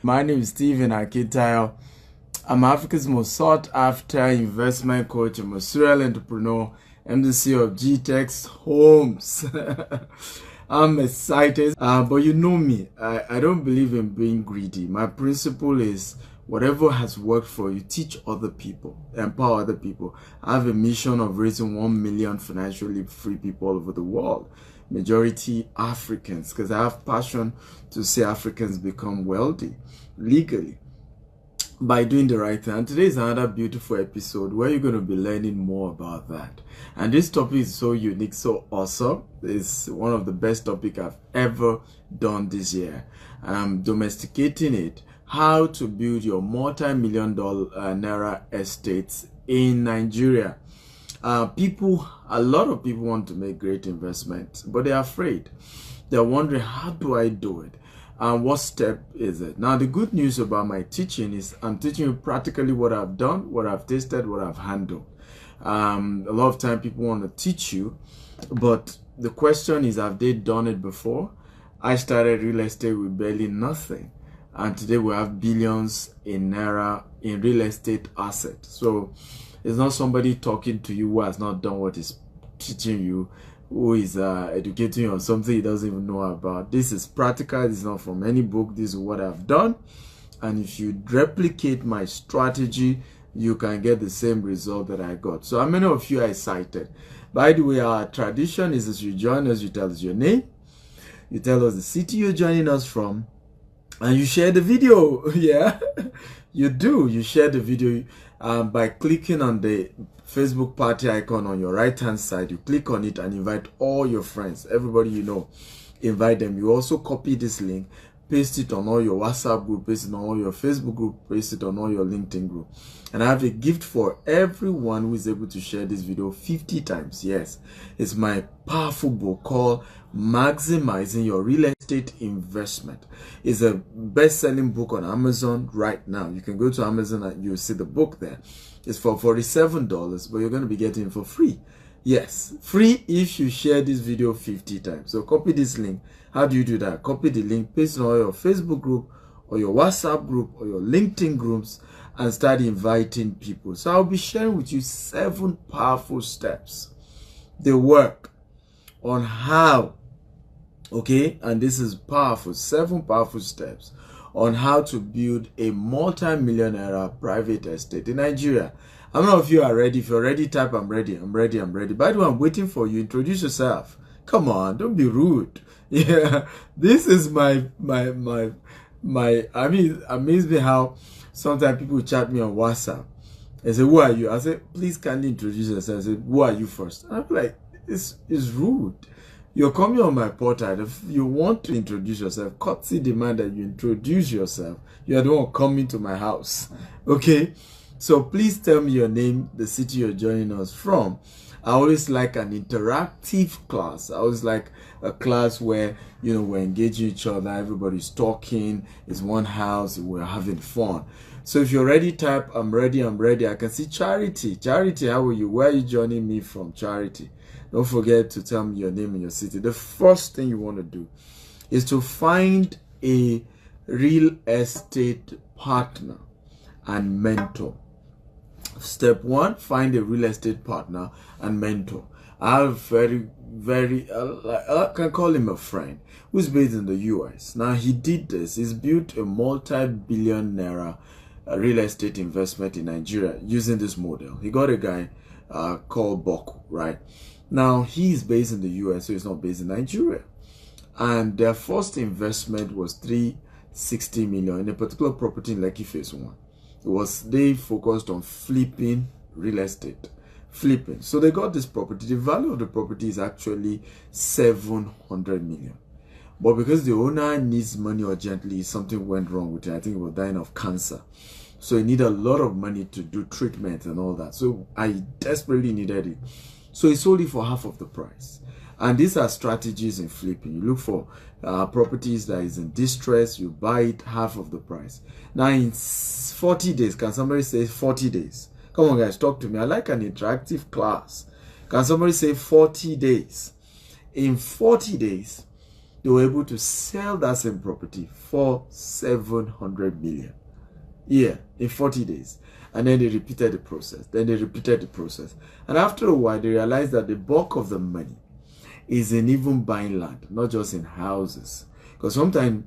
My name is Stephen Akitayo. I'm Africa's most sought after investment coach. I'm a serial entrepreneur. I'm the CEO of GTEX Homes. I'm excited, but you know me. I don't believe in being greedy. My principle is whatever has worked for you, teach other people, empower other people. I have a mission of raising 1 million financially free people all over the world. Majority Africans, because I have passion to see Africans become wealthy legally by doing the right thing. And today is another beautiful episode where you're going to be learning more about that. And this topic is so unique, so awesome. It's one of the best topics I've ever done this year. I'm domesticating it. How to build your multi-million dollar naira estates in Nigeria. A lot of people want to make great investments, but they're afraid. They're wondering, how do I do it? And what step is it? Now, the good news about my teaching is I'm teaching you practically what I've done, what I've tasted, what I've handled. A lot of time people want to teach you, but the question is, have they done it before? I started real estate with barely nothing. And today we have billions in naira in real estate assets. So it's not somebody talking to you who has not done what is teaching you, who is educating you on something he doesn't even know about. This is practical. This is not from any book. This is what I've done. And if you replicate my strategy, you can get the same result that I got. So how many of you are excited? By the way, our tradition is as you join us, you tell us your name, you tell us the city you're joining us from, and you share the video. Yeah, you do. You share the video by clicking on the Facebook party icon on your right hand side. You click on it and invite all your friends, everybody you know, invite them. You also copy this link, paste it on all your WhatsApp group, paste it on all your Facebook group, paste it on all your LinkedIn group. And I have a gift for everyone who is able to share this video 50 times. Yes, it's my powerful book called Maximizing Your Real Estate Investment. It's a best-selling book on Amazon right now. You can go to Amazon and you'll see the book there. It's for $47, but you're going to be getting it for free. Yes, free if you share this video 50 times. So copy this link. How do you do that? Copy the link, paste it on your Facebook group or your WhatsApp group or your LinkedIn groups and start inviting people. So I'll be sharing with you 7 powerful steps. They work on how, okay, and this is powerful, 7 powerful steps on how to build a multi-millionaire private estate in Nigeria. How many of you are ready? If you're ready, type I'm ready, I'm ready, I'm ready. By the way, I'm waiting for you. Introduce yourself. Come on, don't be rude. Yeah, this is I mean, amaze me how sometimes people chat me on WhatsApp and say, who are you? I say, please kindly introduce yourself. I say, who are you first? And I'm like, it's rude. You're coming on my portal. If you want to introduce yourself, courtesy demand that you introduce yourself. You're the one coming to my house. Okay? So please tell me your name, the city you're joining us from. I always like an interactive class. I always like a class where, you know, we're engaging each other, everybody's talking, it's one house, we're having fun. So if you're ready, type I'm ready, I'm ready. I can see Charity. Charity, how are you? Where are you joining me from, Charity? Don't forget to tell me your name and your city. The first thing you want to do is to find a real estate partner and mentor. Step 1, find a real estate partner and mentor. I have I can call him a friend who's based in the US. Now he did this. He's built a multi-billion naira real estate investment in Nigeria using this model. He got a guy called Boku, right? Now he's based in the US, so he's not based in Nigeria. And their first investment was 360 million in a particular property in Lekki Phase 1. They focused on flipping real estate. Flipping. So they got this property. The value of the property is actually 700 million. But because the owner needs money urgently, something went wrong with it. I think he was dying of cancer. So he needed a lot of money to do treatment and all that. So I desperately needed it. So he sold it for half of the price. And these are strategies in flipping. You look for properties that is in distress, you buy it half of the price. Now in 40 days, can somebody say 40 days? Come on guys, talk to me. I like an interactive class. Can somebody say 40 days? In 40 days, they were able to sell that same property for 700 million. Yeah, in 40 days. And then they repeated the process. And after a while, they realized that the bulk of the money is in even buying land, not just in houses. Because sometimes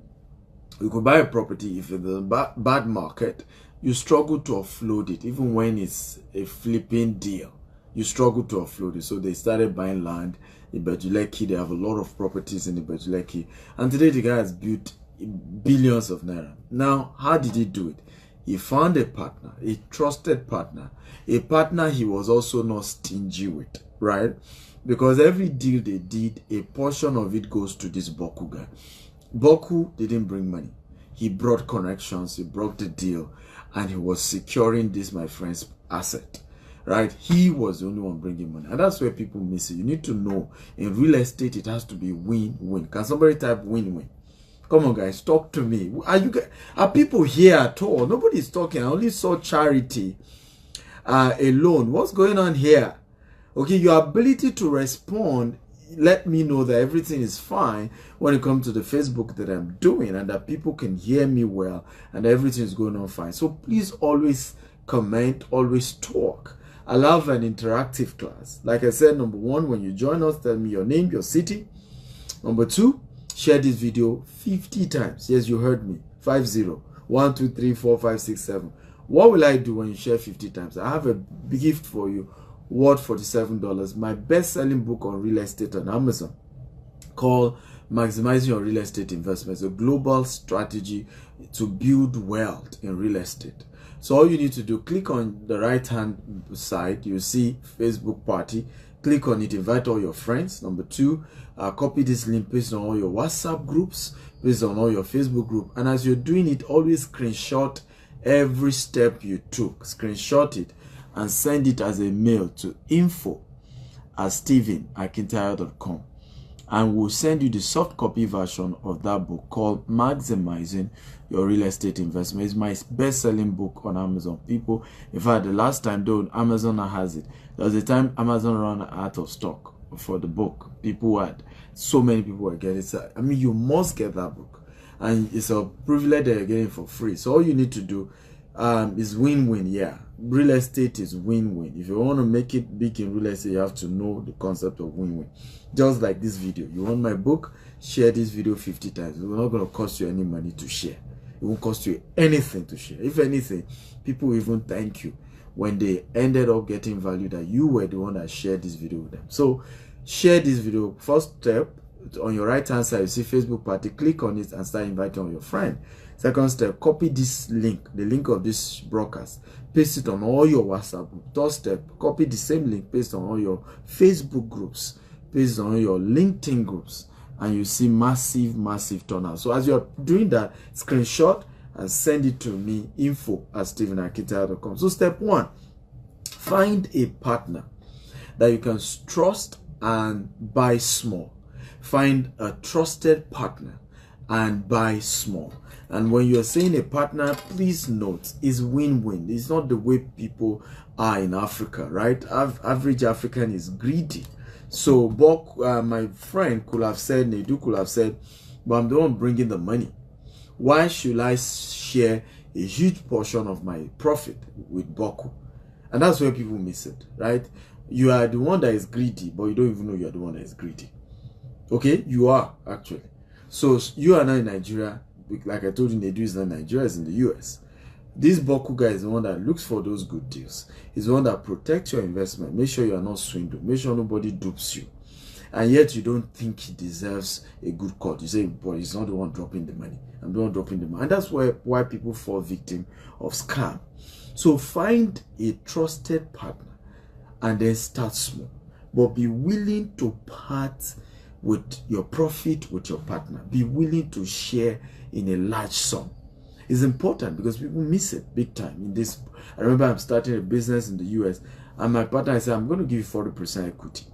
you could buy a property, if it's a bad market, you struggle to offload it. Even when it's a flipping deal, you struggle to offload it. So they started buying land in Bejuleki. They have a lot of properties in the Bejuleki. And today the guy has built billions of naira. Now, how did he do it? He found a partner, a trusted partner, a partner he was also not stingy with, right? Because every deal they did, a portion of it goes to this Boku guy. Boku didn't bring money. He brought connections, he brought the deal, and he was securing this, my friend's asset, right? He was the only one bringing money. And that's where people miss it. You need to know, in real estate, it has to be win-win. Can somebody type win-win? Come on, guys, talk to me. Are people here at all? Nobody's talking. I only saw Charity alone. What's going on here? Okay, your ability to respond, let me know that everything is fine when it comes to the Facebook that I'm doing, and that people can hear me well, and everything is going on fine. So please always comment, always talk. I love an interactive class. Like I said, number one, when you join us, tell me your name, your city. Number two, share this video 50 times. Yes, you heard me. 50. 1, 2, 3, 4, 5, 6, 7. What will I do when you share 50 times? I have a gift for you worth $47. My best-selling book on real estate on Amazon called Maximizing Your Real Estate Investments, a global strategy to build wealth in real estate. So all you need to do, click on the right-hand side. You see Facebook party. Click on it, invite all your friends. Number two, copy this link, paste on all your WhatsApp groups, paste on all your Facebook group. And as you're doing it, always screenshot every step you took. Screenshot it and send it as a mail to info@stephenakintayo.com. And we'll send you the soft copy version of that book called Maximizing Your Real Estate Investment. It's my best-selling book on Amazon. People, in fact, the last time though, Amazon has it. There was a time Amazon ran out of stock for the book. So many people were getting it. I mean, you must get that book. And it's a privilege that you're getting for free. So all you need to do is win-win. Yeah, real estate is win-win. If you want to make it big in real estate, you have to know the concept of win-win. Just like this video. You want my book? Share this video 50 times. It's not going to cost you any money to share. It won't cost you anything to share. If anything, people will even thank you when they ended up getting value that you were the one that shared this video with them. So share this video. First step, on your right hand side, you see Facebook party. Click on it and start inviting all your friends. Second step, copy this link, the link of this broadcast, paste it on all your WhatsApp groups. Third step, copy the same link, paste on all your Facebook groups, paste on all your LinkedIn groups, and you see massive turnout. So as you're doing that, screenshot and send it to me, info@stephenakintayo.com. So step one, find a partner that you can trust and buy small. Find a trusted partner and buy small. And when you're saying a partner, please note, it's win-win. It's not the way people are in Africa, right? Average African is greedy. So my friend could have said, Nedu could have said, but I'm the one bringing the money. Why should I share a huge portion of my profit with Boku? And that's where people miss it, right? You are the one that is greedy, but you don't even know you're the one that is greedy. Okay? You are, actually. So you are not in Nigeria. Like I told you, Nedu is not in Nigeria, is in the US. This Boku guy is the one that looks for those good deals. He's the one that protects your investment. Make sure you are not swindled. Make sure nobody dupes you. And yet you don't think he deserves a good cut. You say, boy, he's not the one dropping the money. I'm the one dropping the money. And that's why people fall victim of scam. So find a trusted partner and then start small. But be willing to part with your profit with your partner. Be willing to share in a large sum. It's important because people miss it big time in this. I remember I'm starting a business in the US and my partner said, I'm going to give you 40% equity.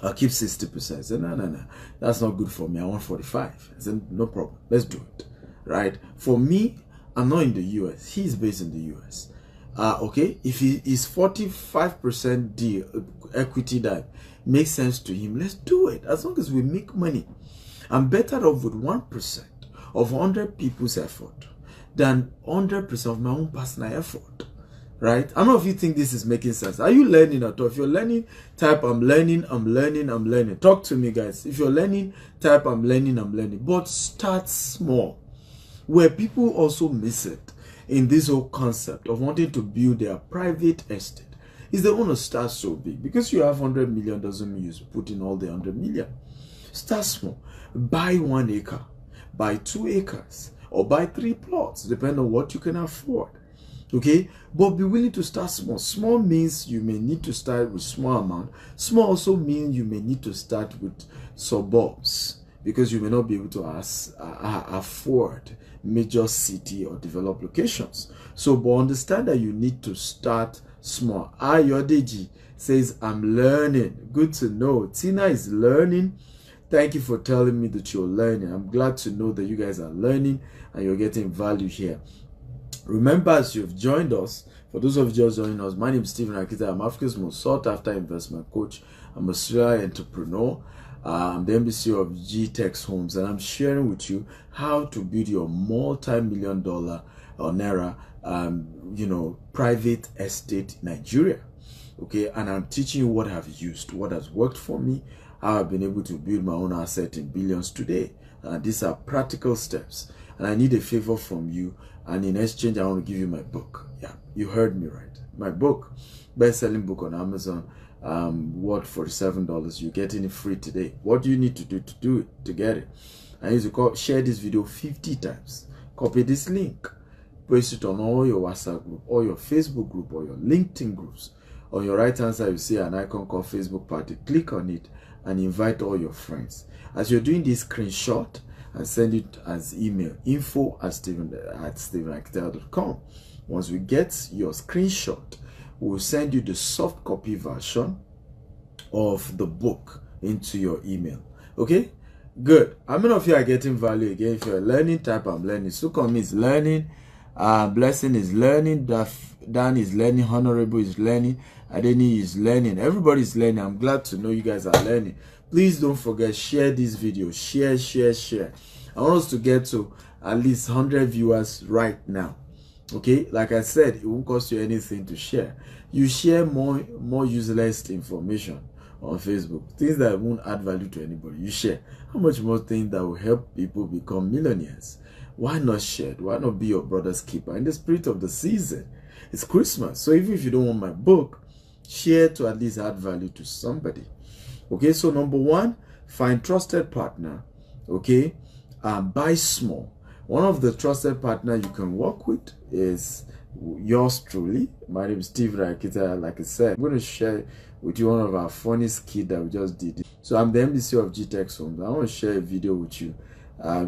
I'll keep 60%. I said, no, that's not good for me. I want 45. I said, no problem. Let's do it. Right? For me, I'm not in the US. He's based in the US. Okay? If he is 45% deal equity that makes sense to him, let's do it. As long as we make money. I'm better off with 1% of 100 people's effort than 100% of my own personal effort. Right? How many of you think this is making sense? Are you learning at all? If you're learning, type I'm learning, I'm learning, I'm learning. Talk to me, guys. If you're learning, type I'm learning, I'm learning. But start small. Where people also miss it in this whole concept of wanting to build their private estate is they want to start so big. Because you have 100 million doesn't mean you put in all the 100 million. Start small. Buy 1 acre, buy 2 acres, or buy 3 plots, depending on what you can afford. Okay, but be willing to start small. Small means you may need to start with small amount. Small also means you may need to start with suburbs because you may not be able to afford major city or developed locations. So, but understand that you need to start small. Ayodeji says, I'm learning. Good to know. Tina is learning. Thank you for telling me that you're learning. I'm glad to know that you guys are learning and you're getting value here. Remember, as you've joined us, for those of you just joining us, my name is Stephen Akita. I'm Africa's most sought after investment coach. I'm a serial entrepreneur. I'm the MBC of GTEX Homes, and I'm sharing with you how to build your multi-million dollar or naira, private estate in Nigeria. Okay, and I'm teaching you what I've used, what has worked for me, how I've been able to build my own asset in billions today. These are practical steps, and I need a favor from you. And in exchange, I want to give you my book. Yeah, you heard me right. My book, best-selling book on Amazon, worth $47. You're getting it free today. What do you need to do to get it? I need to share this video 50 times. Copy this link. Post it on all your WhatsApp group, or your Facebook group, or your LinkedIn groups. On your right-hand side, you see an icon called Facebook Party. Click on it and invite all your friends. As you're doing this, screenshot and send it as email, info@stevenakita.com. Once we get your screenshot, we'll send you the soft copy version of the book into your email. Okay? Good. How many of you are getting value again? If you're learning, type I'm learning. Sukomi is learning. Blessing is learning. Dan is learning. Honorable is learning. Adeni is learning. Everybody is learning. I'm glad to know you guys are learning. Please don't forget, share this video. Share. I want us to get to at least 100 viewers right now. Okay, like I said, it won't cost you anything to share. You share more useless information on Facebook, things that won't add value to anybody. You share. How much more things that will help people become millionaires? Why not share? Why not be your brother's keeper? In the spirit of the season, it's Christmas. So even if you don't want my book, share to at least add value to somebody. Okay, so number 1, find trusted partner. Okay, buy small. One of the trusted partner you can work with is yours truly. My name is Stephen Akita. Like I said, I'm going to share with you one of our funniest skits that we just did. So I'm the MBC of GTEX Homes. I want to share a video with you.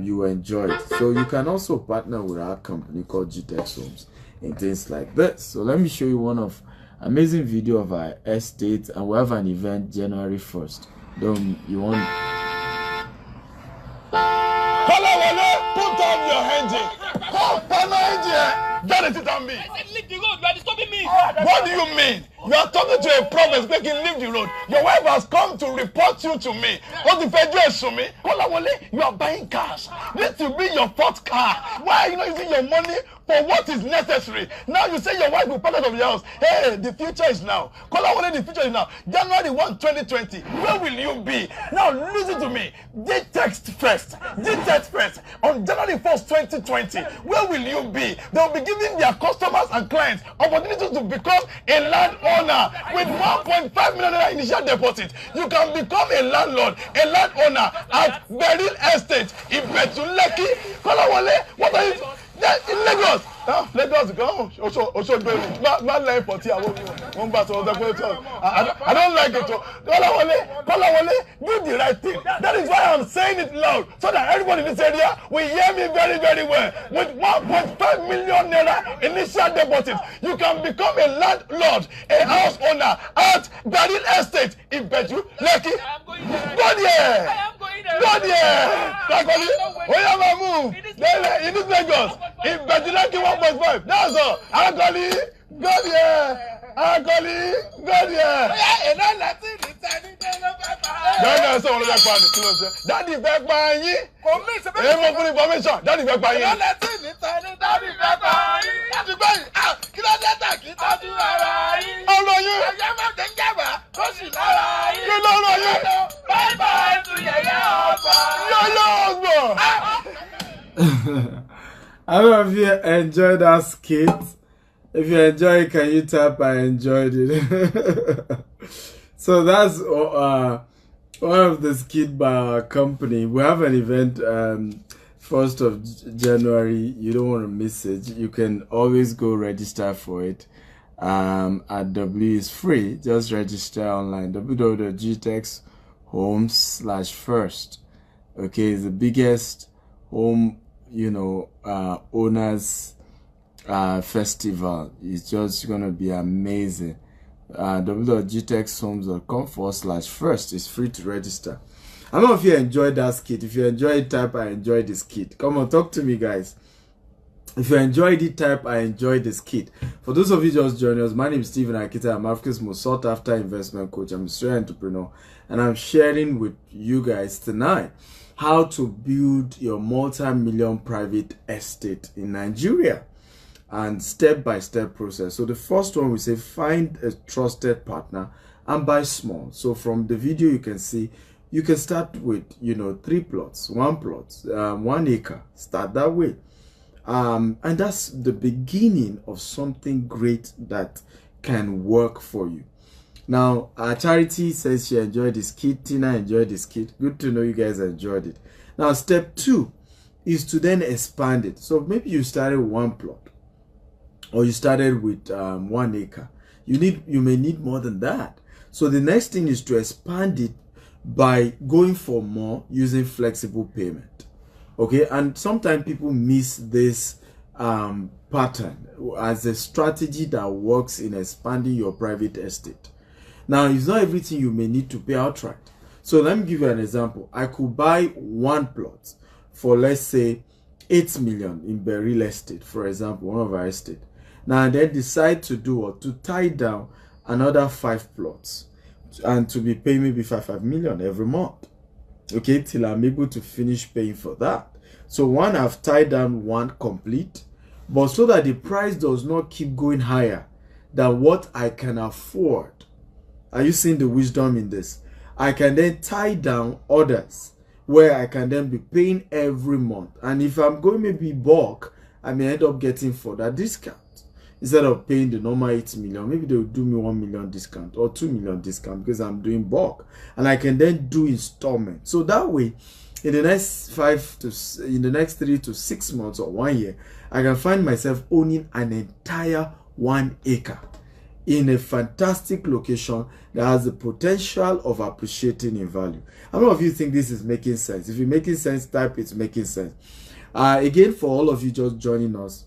You will enjoy it. So you can also partner with our company called GTEX Homes and things like this. So let me show you one of amazing video of our estate, and we have an event January 1st. You want? Put on your engine. That is it on me. I said leave the road. You are disturbing me. What do you mean? You are talking to a prophet making leave the road. Your wife has come to report you to me. What if I do to me? You are buying cars. This will be your 4th car. Why are you not using your money for what is necessary? Now you say your wife will pack out of your house. Hey, the future is now. The future is now. January 1, 2020. Where will you be? Now listen to me. Text first. On January 1st, 2020. Where will you be? They will be giving their customers and clients opportunities to become a landowner with 1.5 million initial deposit. You can become a landlord, a landowner at Beryl Estate in Betuleki. What are you? In Lagos. Lagos go. Also not line for tea. I don't like it. Do the right thing. That is why I'm saying it loud, so that everybody in this area will hear me very, very well. With 1.5 million naira initial deposit, you can become a landlord, a house owner at Beryl Estate in Betuleki. Go there. Go there. Move. In this Lagos, in Betuleki 1.5. That's all. Agoli, go there. Go there. Daddy sọ wọ́n lọ́jà pa ni kí ló ṣe. Daddy fẹ́ pa yín. Mo fún information. Daddy fẹ́ pa yín. Daddy fẹ́ pa yín. Daddy fẹ́ yín. Kí ló dé tà kí Tọ́jú ara yín. Olóyún. Ẹ̀yẹ́ máa tẹ̀ ń jẹ̀bà. Ó sì lára yín. Kí ló lóyún? Bye bye to yẹ̀yẹ́ ọgbà. Yọ̀yọ̀ ọgbọ̀n. How many of you enjoyed that skit? If you enjoy it, can you type I enjoyed it? So that's one of the skit by our company. We have an event 1st of January. You don't want to miss it. You can always go register for it at W. Is free. Just register online. www.gtexhome/first. Okay, it's the biggest home, owners festival. It's just gonna be amazing. www.gtexhomes.com/first is free to register. I don't know if you enjoyed that skit. If you enjoyed it, type I enjoyed the skit. Come on, talk to me, guys. If you enjoyed it, type I enjoyed the skit. For those of you just joining us, my name is Stephen Akita. I'm Africa's most sought after investment coach. I'm a serial entrepreneur, and I'm sharing with you guys tonight how to build your multi-million private estate in Nigeria, and step-by-step process. So the first one, we say find a trusted partner and buy small. So from the video you can see, you can start with 3 plots, 1 plot, 1 acre. Start that way, and that's the beginning of something great that can work for you. Now, Charity says she enjoyed this skit. Tina enjoyed this skit. Good to know you guys enjoyed it. Now, step 2 is to then expand it. So maybe you started 1 plot, or you started with 1 acre. You may need more than that. So the next thing is to expand it by going for more using flexible payment. Okay, and sometimes people miss this pattern as a strategy that works in expanding your private estate. Now, it's not everything you may need to pay outright. So let me give you an example. I could buy 1 plot for, let's say, 8 million in real estate, for example, one of our estate. Now, and then decide to tie down another 5 plots and to be paying maybe 5 million every month. Okay, till I'm able to finish paying for that. So one, I've tied down 1 complete, but so that the price does not keep going higher than what I can afford. Are you seeing the wisdom in this? I can then tie down others where I can then be paying every month. And if I'm going maybe bulk, I may end up getting for that discount. Instead of paying the normal 8 million, maybe they will do me 1 million discount or 2 million discount because I'm doing bulk. And I can then do installment. So that way, in the next 3 to 6 months or 1 year, I can find myself owning an entire 1 acre in a fantastic location that has the potential of appreciating in value. How many of you think this is making sense? If it's making sense, type it's making sense. Again, for all of you just joining us,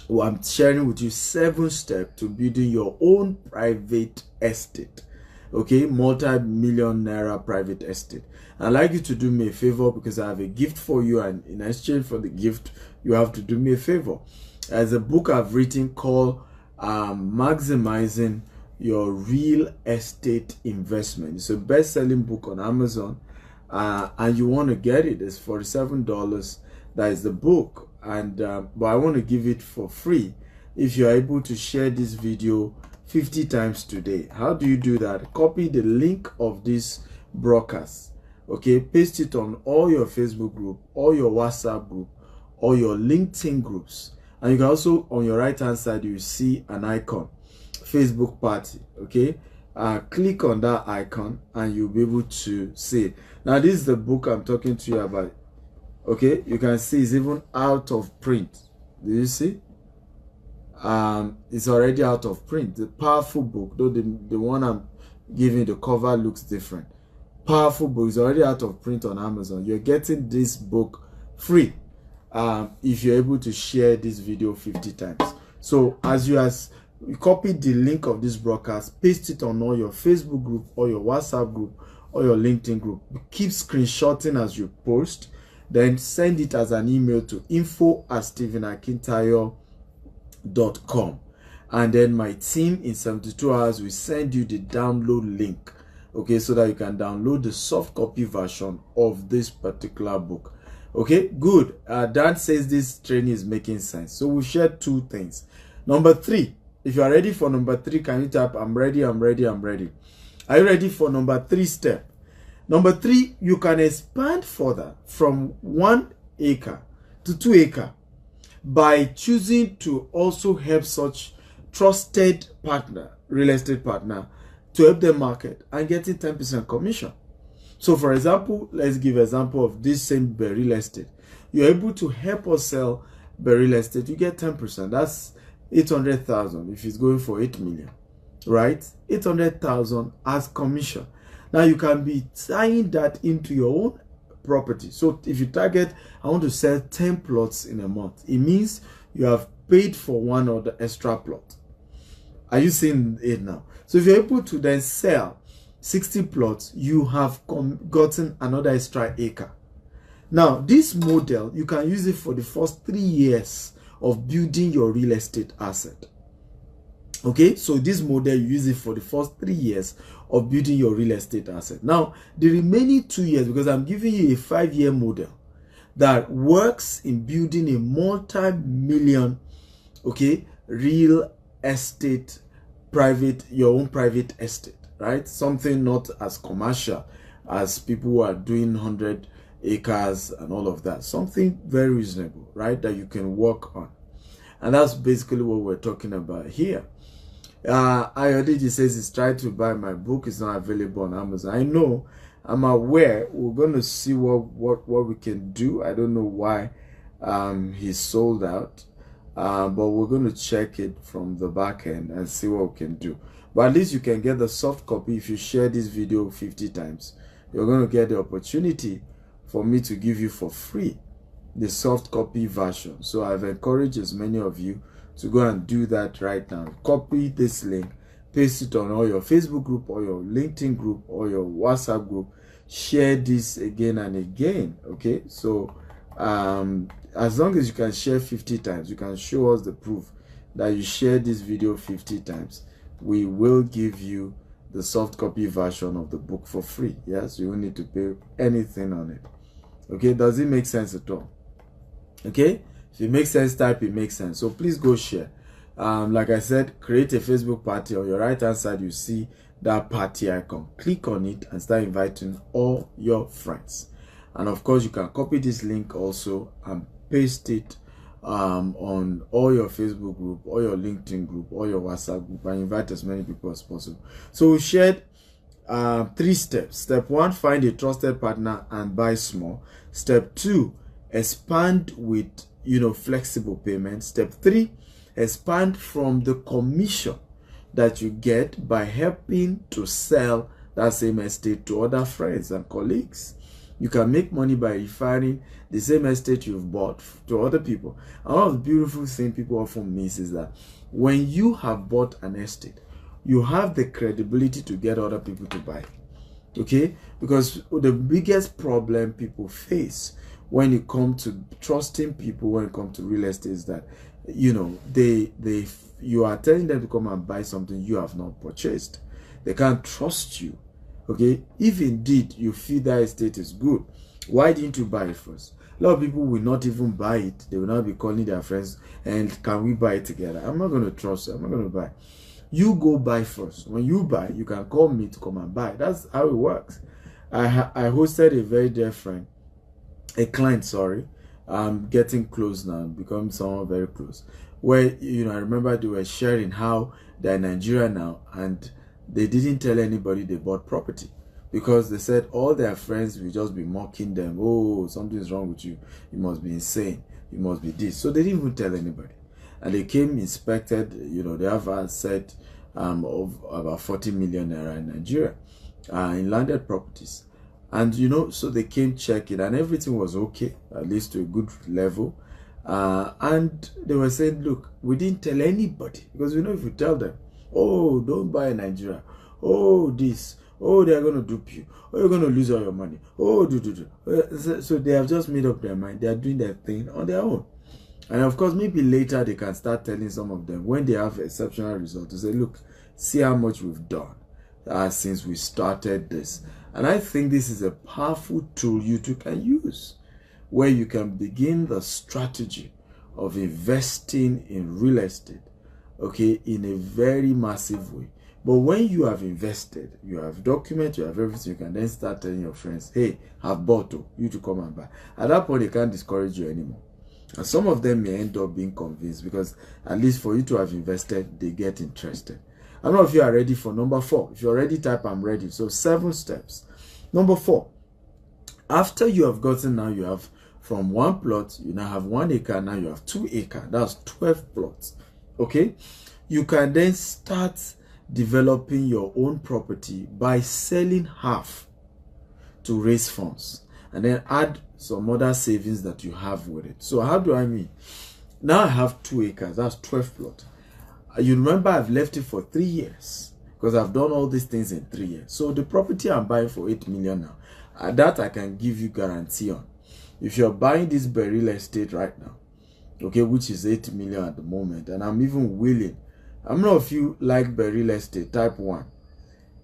I'm sharing with you 7 steps to building your own private estate. Okay, multi-million naira private estate. I'd like you to do me a favor because I have a gift for you, and in exchange for the gift, you have to do me a favor. There's a book I've written called Maximizing Your Real Estate Investment. It's a best-selling book on Amazon, and you want to get it. It's $47. That is the book, and but I want to give it for free if you are able to share this video 50 times today. How do you do that? Copy the link of this broadcast, okay, paste it on all your Facebook group, all your WhatsApp group, or your LinkedIn groups. And you can also, on your right hand side, you see an icon, Facebook party. Okay, click on that icon and you'll be able to see it. Now, this is the book I'm talking to you about. Okay, you can see it's even out of print. Do you see? It's already out of print. The powerful book, though the one I'm giving, the cover looks different. Powerful book is already out of print on Amazon. You're getting this book free if you're able to share this video 50 times. So as you copy the link of this broadcast, paste it on all your Facebook group or your WhatsApp group or your LinkedIn group. Keep screenshotting as you post, then send it as an email to info@stephenakintayo.com, and then my team in 72 hours will send you the download link. okay, so that you can download the soft copy version of this particular book. Okay, good. Dan says this training is making sense. So we'll share 2 things. Number 3, if you are ready for number 3, can you tap I'm ready, I'm ready, I'm ready. Are you ready for number 3 step? Number 3, you can expand further from 1 acre to 2 acre by choosing to also help such trusted partner, real estate partner, to help them market and getting 10% commission. So for example, let's give example of this same real estate. You're able to help us sell real estate, you get 10%. That's 800,000 if it's going for 8 million, right? 800,000 as commission. Now you can be tying that into your own property. So if you target, I want to sell 10 plots in a month, it means you have paid for 1 or the extra plot. Are you seeing it now? So if you're able to then sell 60 plots, you have gotten another extra acre. Now this model, you can use it for the first 3 years of building your real estate asset. Okay, so this model, you use it for the first 3 years of building your real estate asset. Now the remaining 2 years, because I'm giving you a 5-year model that works in building a multi-million, okay, real estate, your own private estate, right? Something not as commercial as people who are doing 100 acres and all of that. Something very reasonable, right, that you can work on. And that's basically what we're talking about here. Ayodeji says he's trying to buy my book. It's not available on Amazon. I know, I'm aware. We're going to see what we can do. I don't know why he's sold out, but we're going to check it from the back end and see what we can do. But at least you can get the soft copy. If you share this video 50 times, you're going to get the opportunity for me to give you for free the soft copy version. So I've encouraged as many of you to go and do that right now. Copy this link, paste it on all your Facebook group or your LinkedIn group or your WhatsApp group. Share this again and again. Okay, so as long as you can share 50 times, you can show us the proof that you shared this video 50 times, we will give you the soft copy version of the book for free. Yes, you won't need to pay anything on it. Okay, does it make sense at all? Okay, if it makes sense, type it makes sense. So please go share. Like I said, create a Facebook party. On your right hand side, you see that party icon. Click on it and start inviting all your friends. And of course, you can copy this link also and paste it on all your Facebook group, or your LinkedIn group, or your WhatsApp group, and invite as many people as possible. So we shared 3 steps. Step 1, find a trusted partner and buy small. Step 2, expand with flexible payment. Step 3, expand from the commission that you get by helping to sell that same estate to other friends and colleagues. You can make money by referring the same estate you've bought to other people. And one of the beautiful things people often miss is that when you have bought an estate, you have the credibility to get other people to buy. Okay? Because the biggest problem people face when it comes to trusting people, when it comes to real estate, is that you are telling them to come and buy something you have not purchased. They can't trust you. Okay, if indeed you feel that estate is good, why didn't you buy it first? A lot of people will not even buy it. They will not be calling their friends and can we buy it together? I'm not going to trust you. I'm not going to buy. You go buy first. When you buy, you can call me to come and buy. That's how it works. I hosted a very dear friend, a client, sorry. I'm getting close now, becoming someone very close. Where I remember they were sharing how they're in Nigeria now, and they didn't tell anybody they bought property because they said all their friends will just be mocking them. Oh, something's wrong with you. You must be insane. You must be this. So they didn't even tell anybody. And they came, inspected, they have a set of about 40 million naira in Nigeria in landed properties. And, so they came, check it, and everything was okay, at least to a good level. And they were saying, look, we didn't tell anybody because if you tell them, oh, don't buy in Nigeria. Oh, this. Oh, they're going to dupe you. Oh, you're going to lose all your money. Oh, do. So they have just made up their mind. They are doing their thing on their own. And of course, maybe later they can start telling some of them when they have exceptional results to say, look, see how much we've done. since we started this. And I think this is a powerful tool you too can use, where you can begin the strategy of investing in real estate, okay, in a very massive way. But when you have invested, you have document, you have everything, you can then start telling your friends, hey, I've bought you to come and buy. At that point, they can't discourage you anymore. And some of them may end up being convinced, because at least for you to have invested, they get interested. I don't know if you are ready for number 4. If you're ready, type I'm ready. So 7 steps. Number 4, after you have gotten, now you have from 1 plot, you now have 1 acre, now you have 2 acres. That's 12 plots. Okay, you can then start developing your own property by selling half to raise funds, and then add some other savings that you have with it. So how do I mean? Now I have 2 acres, that's 12 plots. You remember I've left it for 3 years, because I've done all these things in 3 years. So the property I'm buying for 8 million now, that I can give you guarantee on. If you're buying this real estate right now, okay, which is 8 million at the moment, and I'm even willing, how many of you like real estate? Type 1.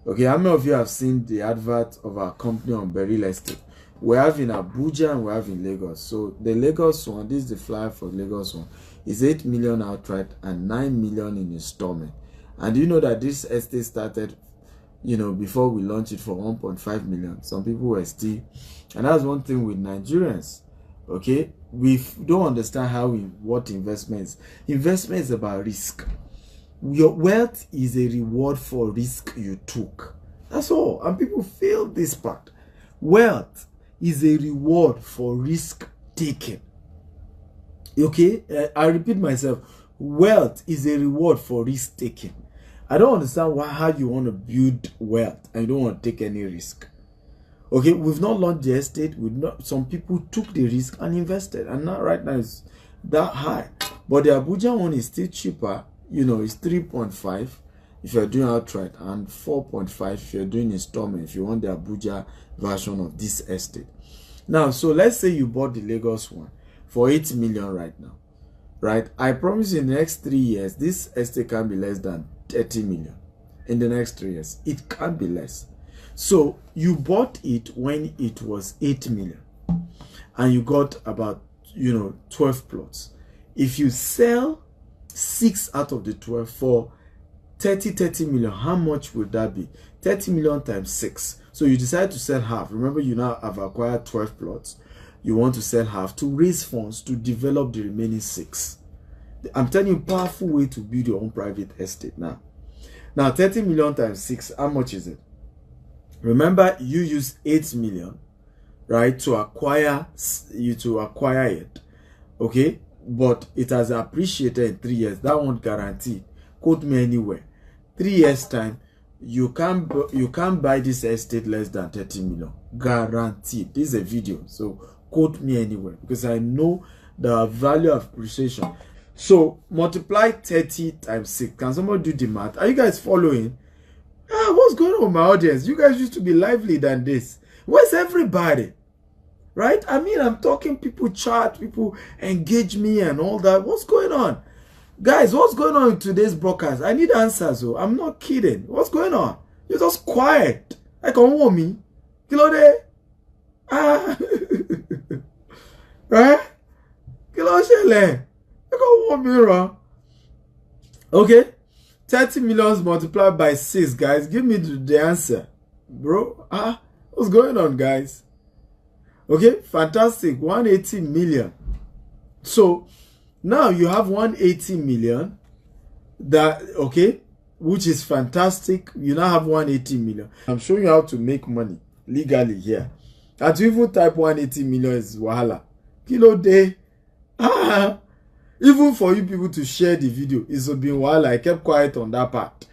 Okay, how many of you have seen the advert of our company on real estate? We have in Abuja and we have in Lagos. So the Lagos one, this is the flyer for Lagos one, is 8 million outright and 9 million in installment. And you know that this estate started, you know, before we launched it for 1.5 million. Some people were still, and that's one thing with Nigerians. Okay, we don't understand what investment is. Investment is about risk. Your wealth is a reward for risk you took. That's all. And people feel this part. Wealth is a reward for risk taken. Okay, I repeat myself. Wealth is a reward for risk taking. I don't understand how you want to build wealth and you don't want to take any risk. Okay, we've not launched the estate. Some people took the risk and invested, and now right now it's that high. But the Abuja one is still cheaper. You know, it's 3.5 if you're doing outright, and 4.5 if you're doing installment, if you want the Abuja version of this estate. Now, so let's say you bought the Lagos one for 8 million right now, right? I promise you in the next 3 years, this estate can be less than 30 million. In the next 3 years, it can be less. So you bought it when it was 8 million, and you got about, 12 plots. If you sell 6 out of the 12 for 30 million, how much would that be? 30 million times 6. So you decide to sell half. Remember, you now have acquired 12 plots. You want to sell half to raise funds to develop the remaining 6. I'm telling you, powerful way to build your own private estate now. Now 30 million times 6, how much is it? Remember, you use 8 million, right, to acquire it. Okay, but it has appreciated in 3 years. That won't guarantee. Quote me anywhere. 3 years time, you can't buy this estate less than 30 million. Guaranteed. This is a video, so quote me anywhere, because I know the value of appreciation. So multiply 30 times 6. Can somebody do the math? Are you guys following? What's going on with my audience? You guys used to be lively than this. Where's everybody? Right? I mean, I'm talking, people chat, people engage me and all that. What's going on? Guys, what's going on in today's broadcast? I need answers. Oh, I'm not kidding. What's going on? You're just quiet. I can't want me. Kilo de. Right? Kilo shele. I can't want me, wrong. Okay. 30 million multiplied by 6, guys. Give me the answer. Bro, what's going on, guys? Okay, fantastic. 180 million. So, now you have 180 million. Okay, which is fantastic. You now have 180 million. I'm showing you how to make money legally here. And to even type 180 million is wahala. Kilo day. Even for you people to share the video, it's been while I kept quiet on that part.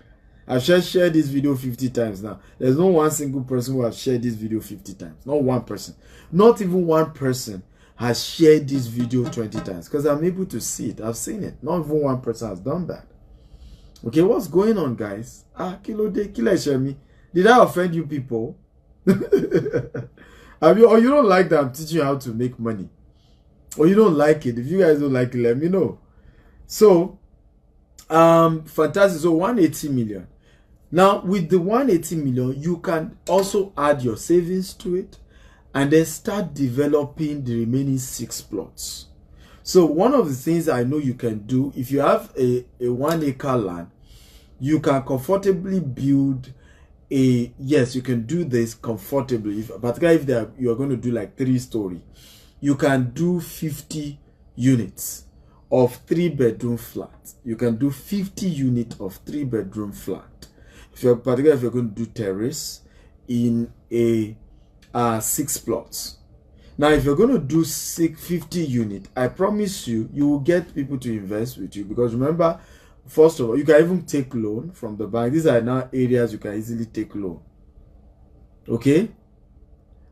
I've shared this video 50 times now. There's no one single person who has shared this video 50 times. Not one person. Not even one person has shared this video 20 times. Because I'm able to see it. I've seen it. Not even one person has done that. Okay, what's going on, guys? Kilo de, kilo shemi. Did I offend you people? Or you don't like that I'm teaching you how to make money? Or you don't like it? If you guys don't like it, let me know. So, fantastic. So 180 million. Now, with the 180 million, you can also add your savings to it and then start developing the remaining 6 plots. So one of the things I know you can do, if you have a 1 acre land, you can comfortably build yes, you can do this comfortably, particularly if you are going to do like 3-story. You can do 50 units of 3-bedroom flat. You can do 50 units of 3-bedroom flat. Particularly if you're going to do terrace in a 6 plots. Now, if you're going to do 50 unit, I promise you will get people to invest with you, because remember, first of all, you can even take loan from the bank. These are now areas you can easily take loan. Okay,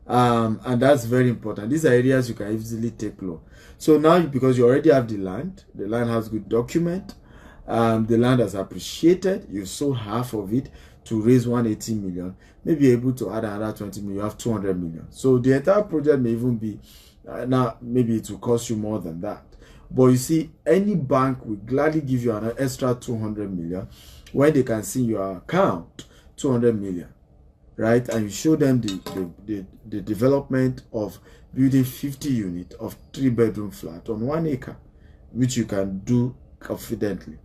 and that's very important. These are areas you can easily take loan. So now, because you already have the land has good document. The land has appreciated. You sold half of it to raise 180 million. Maybe able to add another 20 million. You have 200 million. So the entire project may even be now. Maybe it will cost you more than that. But you see, any bank will gladly give you an extra 200 million when they can see your account 200 million, right? And you show them the development of building 50 units of 3-bedroom flat on 1 acre, which you can do confidently.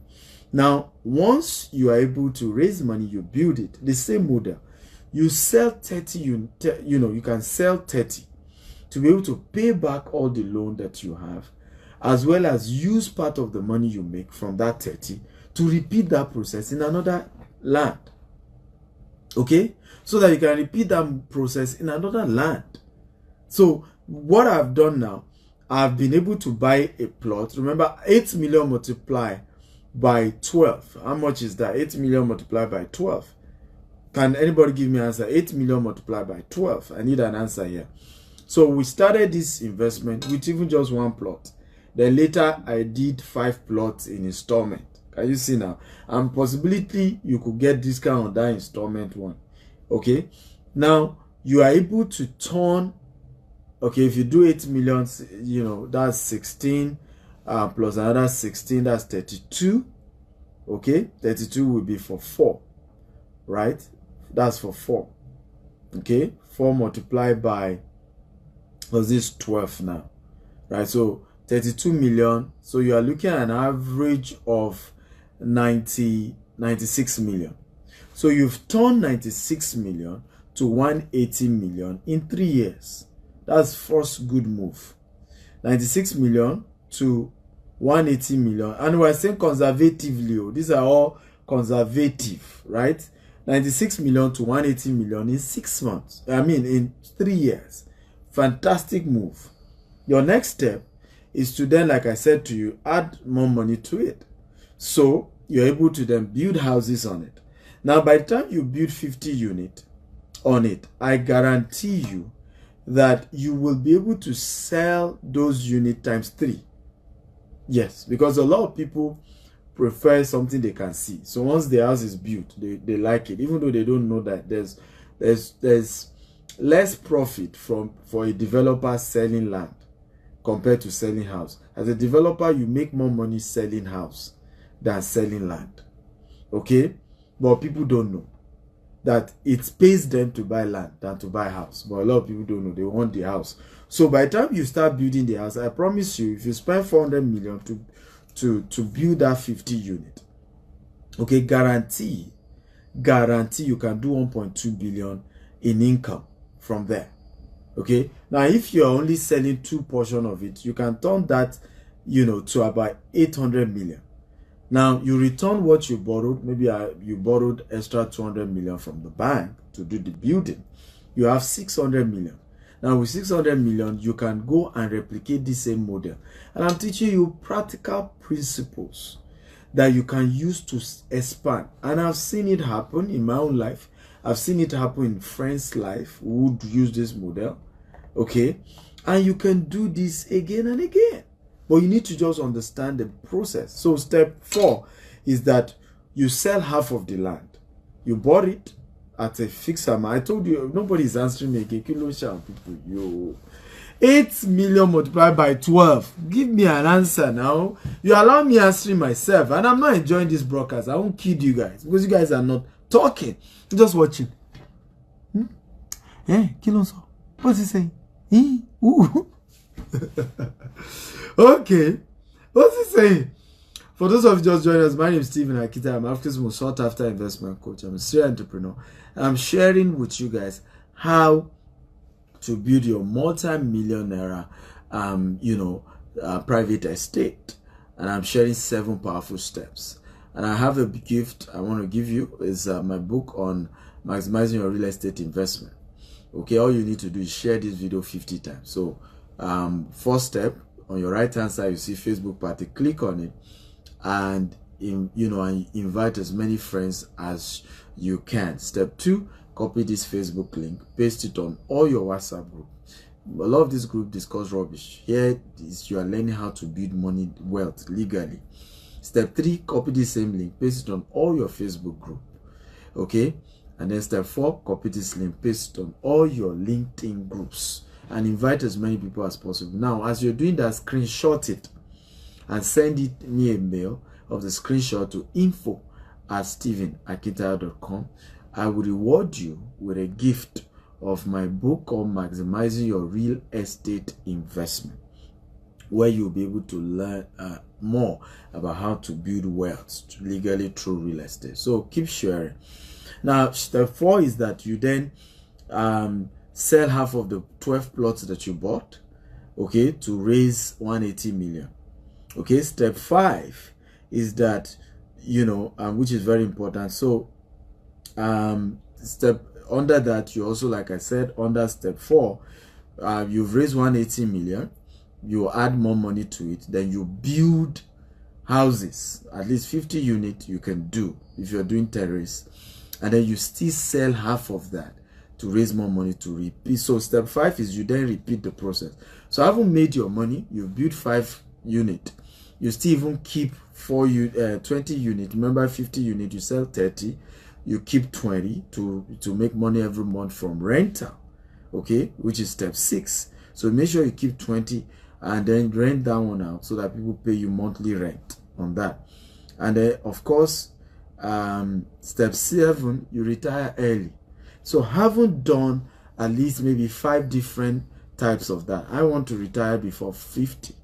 Now, once you are able to raise money, you build it. The same model. You sell 30 units, you can sell 30 to be able to pay back all the loan that you have, as well as use part of the money you make from that 30 to repeat that process in another land. Okay? So that you can repeat that process in another land. So, what I've done now, I've been able to buy a plot. Remember, 8 million multiplied by 12. How much is that? 8 million multiplied by 12. Can anybody give me an answer? 8 million multiplied by 12. I need an answer here. So we started this investment with even just 1 plot. Then later I did 5 plots in installment. Can you see now? And possibility you could get discount on that installment one. Okay. Now you are able to turn. Okay, if you do 8 million, that's 16 plus another 16, that's 32. Okay, 32 will be for 4, right? That's for 4. Okay, 4 multiplied by, was this 12 now, right? So 32 million. So you are looking at an average of 96 million. So you've turned 96 million to 180 million in 3 years. That's first good move. 96 million to 180 million. And we're saying conservatively. These are all conservative, right? 96 million to 180 million in 6 months. In 3 years. Fantastic move. Your next step is to then, like I said to you, add more money to it. So you're able to then build houses on it. Now, by the time you build 50 units on it, I guarantee you that you will be able to sell those units times 3. Yes, because a lot of people prefer something they can see. So once the house is built, they like it, even though they don't know that there's less profit for a developer selling land compared to selling house. As a developer, you make more money selling house than selling land. Okay, but people don't know that it pays them to buy land than to buy house. But a lot of people don't know. They want the house. So by the time you start building the house, I promise you, if you spend 400 million to build that 50 unit, okay, guarantee you can do 1.2 billion in income from there. Okay, now if you're only selling 2 portions of it, you can turn that to about 800 million. Now you return what you borrowed. Maybe you borrowed extra 200 million from the bank to do the building. You have 600 million. Now with 600 million, you can go and replicate the same model. And I'm teaching you practical principles that you can use to expand. And I've seen it happen in my own life. I've seen it happen in friends' life who would use this model. Okay, and you can do this again and again. But you need to just understand the process. So step 4 is that you sell half of the land. You bought it at a fixed amount. I told you, nobody is answering me again. Kilo sham people. Yo. 8 million multiplied by 12. Give me an answer now. You allow me answering myself. And I'm not enjoying this broadcast. I won't kid you guys. Because you guys are not talking, just watching. Kilonso, what's he saying? Okay, what's he saying? For those of you just joining us, my name is Stephen Akita. I'm Africa's most sought after investment coach. I'm a serial entrepreneur. And I'm sharing with you guys how to build your multi-millionaire, private estate. And I'm sharing 7 powerful steps. And I have a gift I want to give you. Is my book on maximizing your real estate investment. Okay, all you need to do is share this video 50 times. So, first step, on your right hand side, you see Facebook party. Click on it, and invite as many friends as you can. Step 2, copy this Facebook link, paste it on all your WhatsApp group. A lot of this group discuss rubbish. Here is you are learning how to build money wealth legally. Step 3, copy the same link, paste it on all your Facebook group. Okay, and then step 4, copy this link, paste it on all your LinkedIn groups, and invite as many people as possible. Now, as you're doing that, screenshot it and send it me a mail of the screenshot to info@stephenakita.com. I will reward you with a gift of my book on maximizing your real estate investment, where you'll be able to learn more about how to build wealth legally through real estate. So keep sharing. Now, step 4 is that you then sell half of the 12 plots that you bought, okay, to raise 180 million. Okay, step 5 is that, which is very important. So, step under that, you also, like I said, under step 4, you've raised 180 million. You add more money to it, then you build houses, at least 50 units you can do if you're doing terrace, and then you still sell half of that to raise more money to repeat. So step 5 is you then repeat the process. So I haven't made your money, you've built 5 units, you still even keep 20 units. Remember, 50 units, you sell 30, you keep 20 to make money every month from rental, okay, which is step 6. So make sure you keep 20 and then rent that one out so that people pay you monthly rent on that. And then, of course, step 7, you retire early. So haven't done at least maybe 5 different types of that. I want to retire before 50.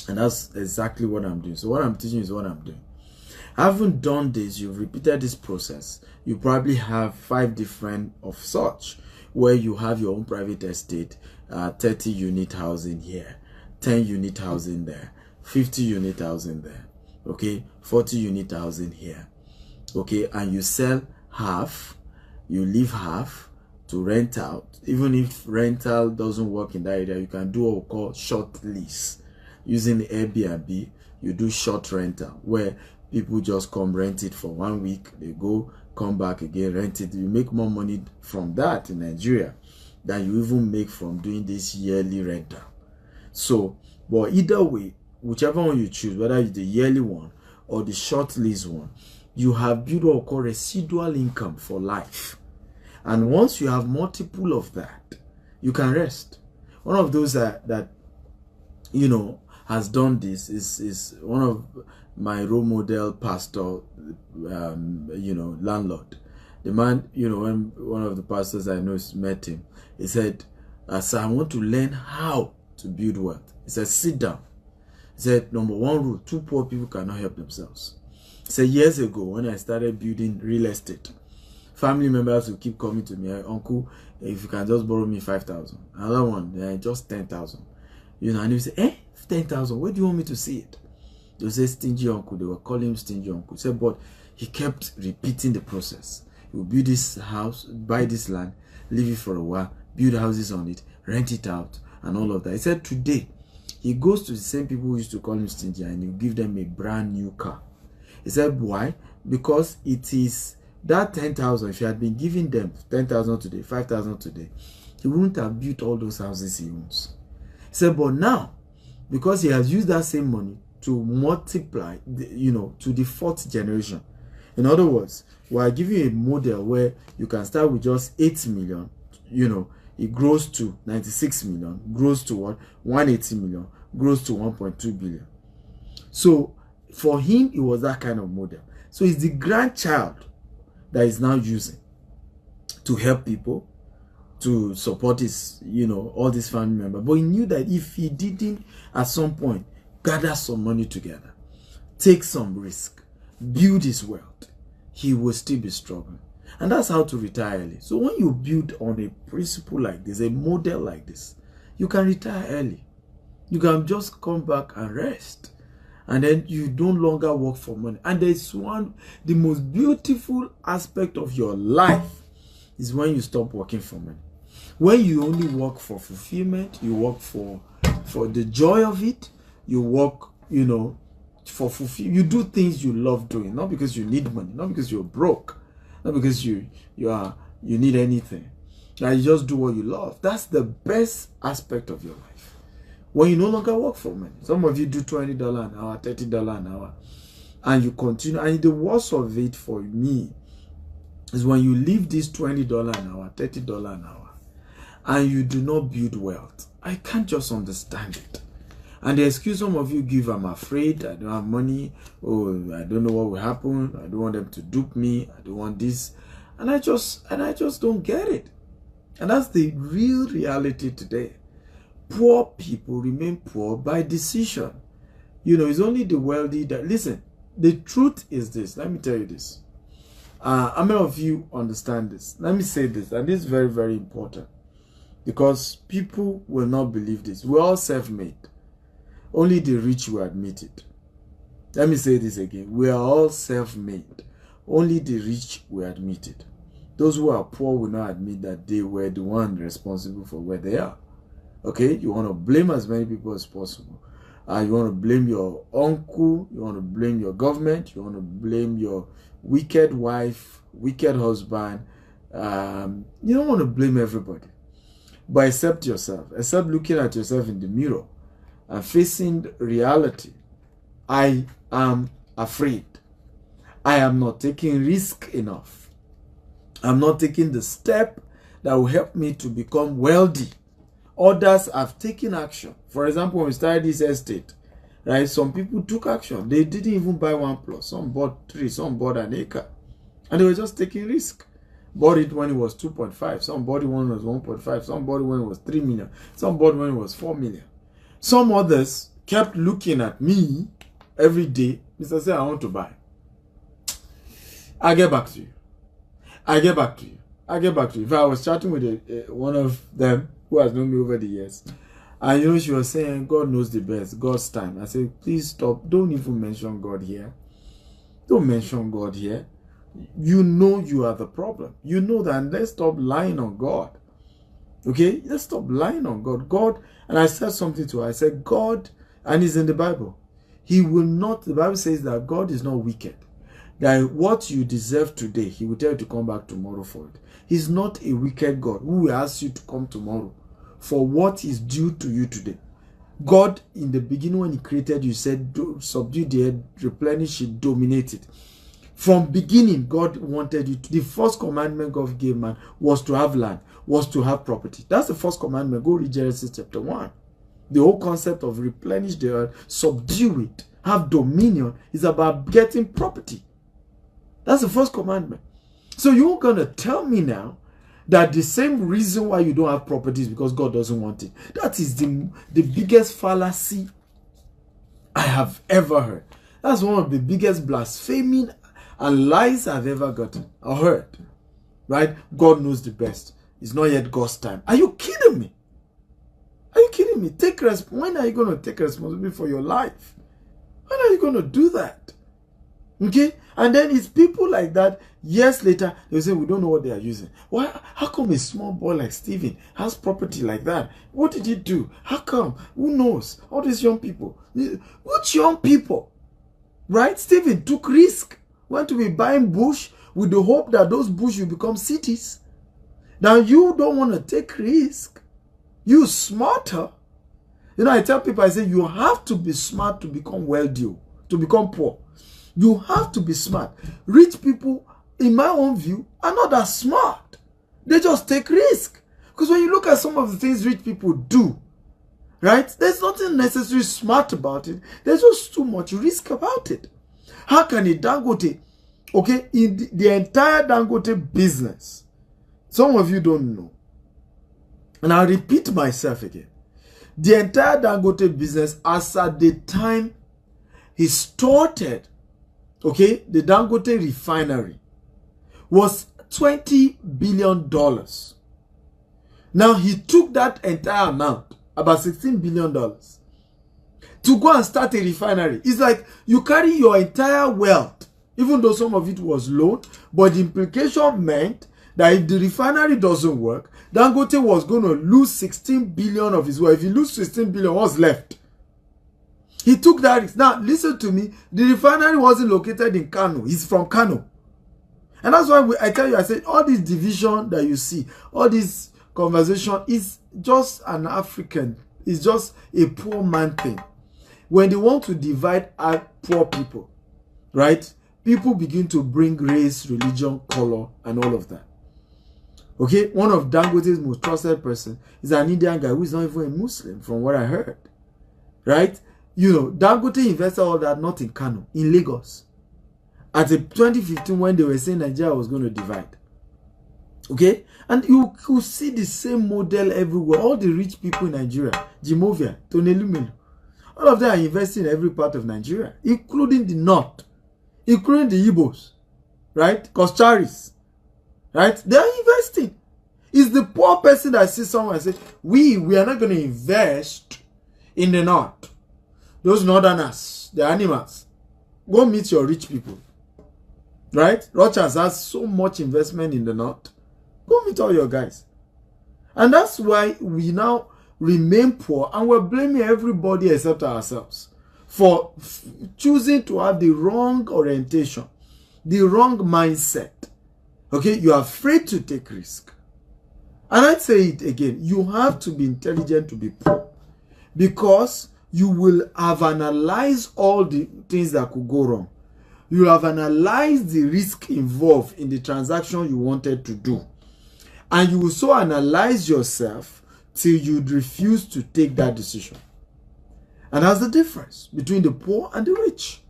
And that's exactly what I'm doing. So what I'm teaching is what I'm doing. Haven't done this, you've repeated this process, you probably have 5 different of such, where you have your own private estate, 30 unit housing here, 10 unit housing there, 50 unit housing there, okay, 40 unit housing here, okay, and you sell half, you leave half to rent out. Even if rental doesn't work in that area, you can do what we call short lease. Using the Airbnb, you do short rental, where people just come rent it for 1 week, they go, come back again, rent it. You make more money from that in Nigeria than you even make from doing this yearly rental. So, but either way, whichever one you choose, whether it's the yearly one or the short lease one, you have built what we call residual income for life. And once you have multiple of that, you can rest. One of those that has done this is one of my role model pastor, landlord. The man, when one of the pastors I know met him, he said, sir, I want to learn how to build wealth. He said, sit down. He said, number 1 rule, 2 poor people cannot help themselves. He said, years ago, when I started building real estate, family members would keep coming to me, uncle, if you can just borrow me 5,000. Another one, just 10,000. And he would say, 10,000, where do you want me to see it? They would say, stingy uncle. They were calling him stingy uncle. He said, but he kept repeating the process. He would build this house, buy this land, leave it for a while, build houses on it, rent it out, and all of that. He said today, he goes to the same people who used to call him stingy and he'll give them a brand new car. He said, why? Because it is that 10,000. If he had been giving them 10,000 today, 5,000 today, he wouldn't have built all those houses he owns. He said, but now, because he has used that same money to multiply, to the 4th generation. In other words, we are giving you a model where you can start with just 8 million, it grows to 96 million, grows to 180 million, grows to 1.2 billion. So for him, it was that kind of model. So he's the grandchild that he's now using to help people, to support his, all these family members. But he knew that if he didn't at some point gather some money together, take some risk, build his wealth, he will still be struggling. And that's how to retire early. So when you build on a principle like this, a model like this, you can retire early. You can just come back and rest. And then you no longer work for money. And there's the most beautiful aspect of your life is when you stop working for money. When you only work for fulfillment, you work for the joy of it, you work, for fulfillment. You do things you love doing, not because you need money, not because you're broke, not because you need anything. Now you just do what you love. That's the best aspect of your life. When you no longer work for money. Some of you do $20 an hour, $30 an hour, and you continue. And the worst of it for me is when you leave this $20 an hour, $30 an hour, and you do not build wealth. I can't just understand it. And the excuse some of you give, I'm afraid, I don't have money, oh, I don't know what will happen, I don't want them to dupe me, I don't want this. And I just don't get it. And that's the real reality today. Poor people remain poor by decision. It's only the wealthy that, listen, the truth is this. Let me tell you this. How many of you understand this? Let me say this, and this is very, very important. Because people will not believe this. We're all self-made. Only the rich will admit it. Let me say this again. We are all self-made. Only the rich will admit it. Those who are poor will not admit that they were the one responsible for where they are. Okay? You want to blame as many people as possible. You want to blame your uncle. You want to blame your government. You want to blame your wicked wife, wicked husband. You don't want to blame everybody. But accept yourself. Except looking at yourself in the mirror and facing reality. I am afraid. I am not taking risk enough. I'm not taking the step that will help me to become wealthy. Others have taken action. For example, when we started this estate, right? Some people took action. They didn't even buy 1 plot. Some bought 3. Some bought an acre. And they were just taking risk. Bought it when it was 2.5. Some bought it when it was 1.5. Some bought it when it was 3 million. Some bought it when it was 4 million. Some others kept looking at me every day. Mr. Say, I want to buy. I'll get back to you. I'll get back to you. I'll get back to you. If I was chatting with one of them who has known me over the years, and she was saying, God knows the best, God's time. I said, please stop. Don't even mention God here. Don't mention God here. You know you are the problem. You know that, and let's stop lying on God. Okay? Let's stop lying on God. God, and I said something to her. I said, God, and it's in the Bible. He will not, the Bible says that God is not wicked. That what you deserve today, he will tell you to come back tomorrow for it. He's not a wicked God who will ask you to come tomorrow for what is due to you today. God, in the beginning when he created you, said, subdue the earth, replenish it, dominate it. From beginning, God wanted you to, the first commandment God gave man was to have land, was to have property. That's the first commandment. Go read Genesis chapter 1. The whole concept of replenish the earth, subdue it, have dominion is about getting property. That's the first commandment. So you're going to tell me now that the same reason why you don't have property is because God doesn't want it. That is the biggest fallacy I have ever heard. That's one of the biggest blaspheming and lies I've ever gotten or heard. Right? God knows the best. It's not yet God's time. Are you kidding me? Are you kidding me? When are you going to take responsibility for your life? When are you going to do that? Okay? And then it's people like that, years later, they say, we don't know what they are using. Why? How come a small boy like Stephen has property like that? What did he do? How come? Who knows? All these young people. Which young people? Right? Stephen took risk. Went to be buying bush with the hope that those bush will become cities. Now you don't want to take risk. You smarter. I tell people, I say, you have to be smart to become wealthy, to become poor. You have to be smart. Rich people, in my own view, are not that smart. They just take risk. Because when you look at some of the things rich people do, right, there's nothing necessarily smart about it. There's just too much risk about it. How can a Dangote Okay, in the entire Dangote business, some of you don't know. And I'll repeat myself again. The entire Dangote business, as at the time he started, okay, the Dangote refinery was $20 billion. Now he took that entire amount, about $16 billion, to go and start a refinery. It's like you carry your entire wealth, even though some of it was loaned, but the implication meant that if the refinery doesn't work, Dangote was going to lose 16 billion of his wealth. If he loses 16 billion, what's left? He took that risk. Now, listen to me. The refinery wasn't located in Kano. He's from Kano. And that's why I tell you, I said, all this division that you see, all this conversation is just an African. It's just a poor man thing. When they want to divide poor people, right? People begin to bring race, religion, color, and all of that. Okay? One of Dangote's most trusted person is an Indian guy who is not even a Muslim, from what I heard. Right? You know, Dangote invested all that not in Kano, in Lagos. At 2015, when they were saying Nigeria was going to divide. Okay? And you could see the same model everywhere. All the rich people in Nigeria, Jimovia, Tonelumelu, all of them are investing in every part of Nigeria, including the north, including the Igbos, right? Kocharis, right? They are investing. It's the poor person that sees someone and says, we are not going to invest in the north. Those northerners, the animals. Go meet your rich people. Right? Rochas has so much investment in the north. Go meet all your guys. And that's why we now remain poor and we're blaming everybody except ourselves for choosing to have the wrong orientation, the wrong mindset. Okay? You are afraid to take risk. And I'd say it again. You have to be intelligent to be poor. Because you will have analyzed all the things that could go wrong. You will have analyzed the risk involved in the transaction you wanted to do. And you will so analyze yourself till you'd refuse to take that decision. And that's the difference between the poor and the rich.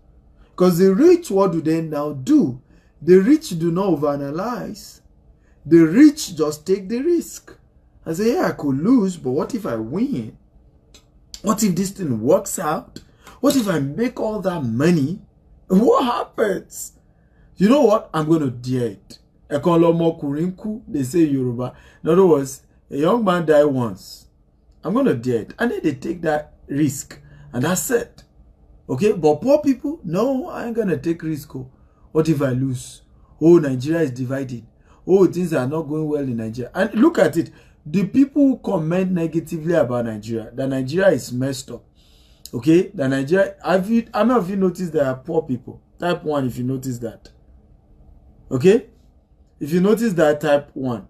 Because the rich, what do they now do? The rich do not overanalyze. The rich just take the risk. And say, yeah, I could lose, but what if I win? What if this thing works out? What if I make all that money? What happens? You know what? I'm going to dare it. They say in Yoruba. In other words, a young man died once. I'm going to dare it. And then they take that risk. And that's it. Okay? But poor people, no, I ain't going to take risk. Oh. What if I lose? Oh, Nigeria is divided. Oh, things are not going well in Nigeria. And look at it. The people who comment negatively about Nigeria, that Nigeria is messed up. Okay? That Nigeria, how many of you noticed there are poor people? Type 1 if you notice that. Okay? If you notice that, type 1.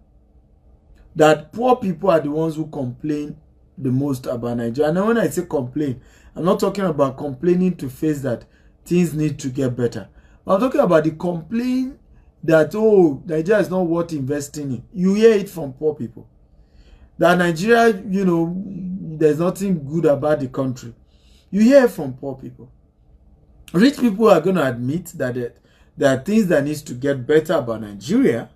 That poor people are the ones who complain the most about Nigeria. And when I say complain, I'm not talking about complaining to face that things need to get better. I'm talking about the complaint that, oh, Nigeria is not worth investing in. You hear it from poor people. That Nigeria, you know, there's nothing good about the country. You hear it from poor people. Rich people are going to admit that there are things that needs to get better about Nigeria,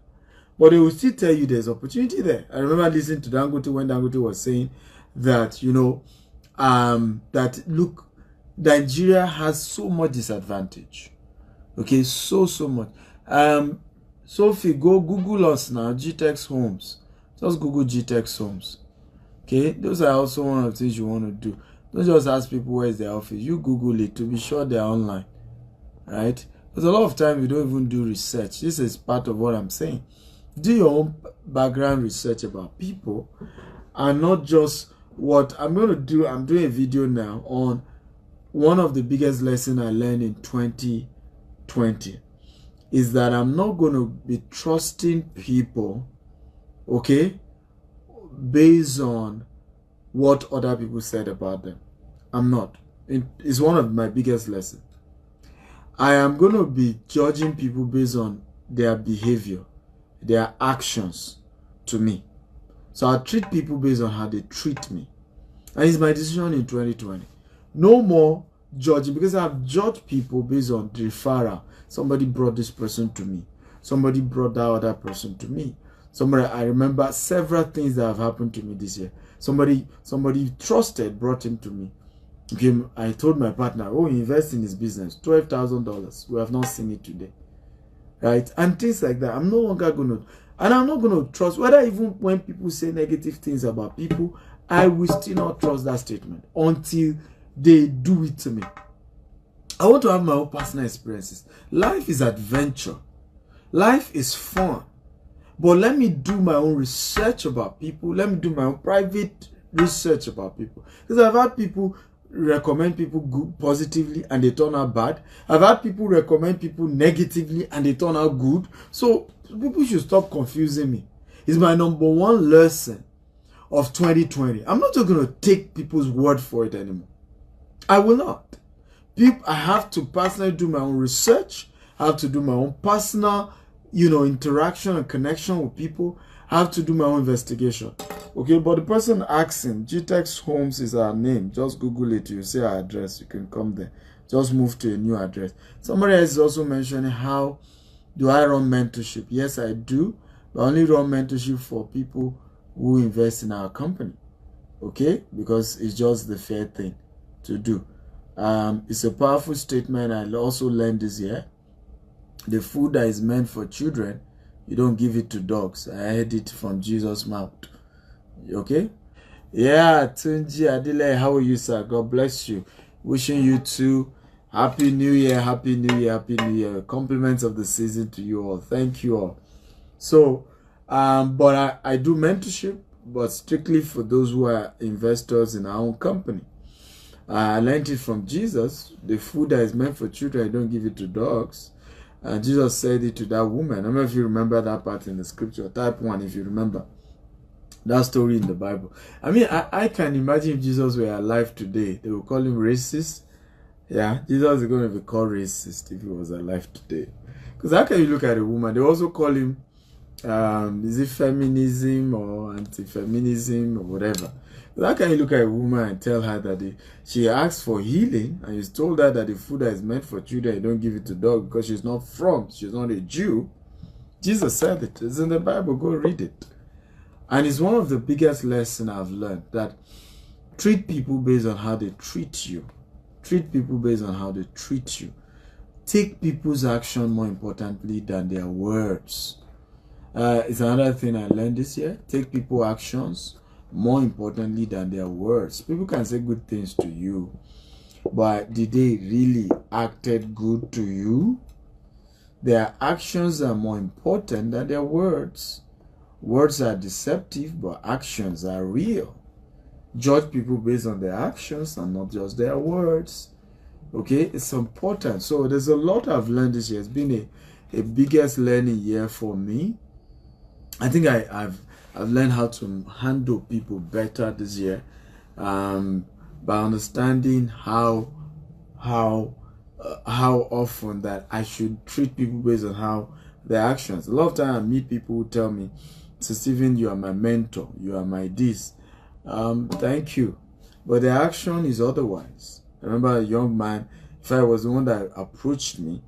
but they will still tell you there's opportunity there. I remember listening to Dangote when Dangote was saying that, you know, that look, Nigeria has so much disadvantage. Okay, so much. Sophie, go Google us now, GTEX Homes. Just Google GTEX Homes. Okay, those are also one of the things you want to do. Don't just ask people where is their office. You Google it to be sure they're online. Right? Because a lot of times we don't even do research. This is part of what I'm saying. Do your own background research about people and not just what I'm going to do. I'm doing a video now on one of the biggest lessons I learned in 2020 is that I'm not going to be trusting people, okay, based on what other people said about them. I'm not. It's one of my biggest lessons. I am going to be judging people based on their behavior, their actions to me. So I treat people based on how they treat me. And it's my decision in 2020. No more judging, because I've judged people based on the referral. Somebody brought this person to me. Somebody brought that other person to me. I remember several things that have happened to me this year. Somebody trusted brought him to me. Okay, I told my partner, oh, invest in his business, $12,000. We have not seen it today. Right? And things like that. I'm no longer going to, and I'm not going to trust, whether even when people say negative things about people, I will still not trust that statement until they do it to me. I want to have my own personal experiences. Life is adventure. Life is fun. But let me do my own research about people. Let me do my own private research about people. Because I've had people recommend people good positively and they turn out bad. I've had people recommend people negatively and they turn out good. So people should stop confusing me. It's my number one lesson of 2020. I'm not just going to take people's word for it anymore. I will not. I have to personally do my own research. I have to do my own personal, interaction and connection with people. I have to do my own investigation. Okay, but the person asking, GTEX Homes is our name. Just Google it. You see our address. You can come there. Just move to a new address. Somebody else is also mentioning, how do I run mentorship? Yes, I do. But I only run mentorship for people who invest in our company. Okay, because it's just the fair thing to do. It's a powerful statement. I also learned this year. The food that is meant for children, you don't give it to dogs. I heard it from Jesus' mouth. Okay? Yeah, Tunji Adile, how are you, sir? God bless you. Wishing you too. Happy New Year, Happy New Year, Happy New Year. Compliments of the season to you all. Thank you all. So, but I do mentorship, but strictly for those who are investors in our own company. I learned it from Jesus. The food that is meant for children, I don't give it to dogs. And Jesus said it to that woman. I don't know if you remember that part in the scripture. Type 1 if you remember that story in the Bible. I mean, I can imagine if Jesus were alive today, they would call him racist. Yeah, Jesus is going to be called racist if he was alive today. Because how can you look at a woman? They also call him, is it feminism or anti-feminism or whatever. How can you look at a woman and tell her that she asked for healing and you told her that the food that is meant for children, you don't give it to dog because she's not a Jew? Jesus said it. It's in the Bible. Go read it. And it's one of the biggest lessons I've learned, that treat people based on how they treat you. Treat people based on how they treat you. Take people's action more importantly than their words. It's another thing I learned this year. Take people's actions more importantly than their words. People can say good things to you, but did they really acted good to you? Their actions are more important than their words. Words are deceptive, but actions are real. Judge people based on their actions and not just their words. Okay, it's important. So there's a lot I've learned this year. It's been a biggest learning year for me. I think I've learned how to handle people better this year, by understanding how often that I should treat people based on how their actions. A lot of times I meet people who tell me, "So Stephen, you are my mentor. You are my this." Thank you, but the action is otherwise. I remember a young man. If I was the one that approached me,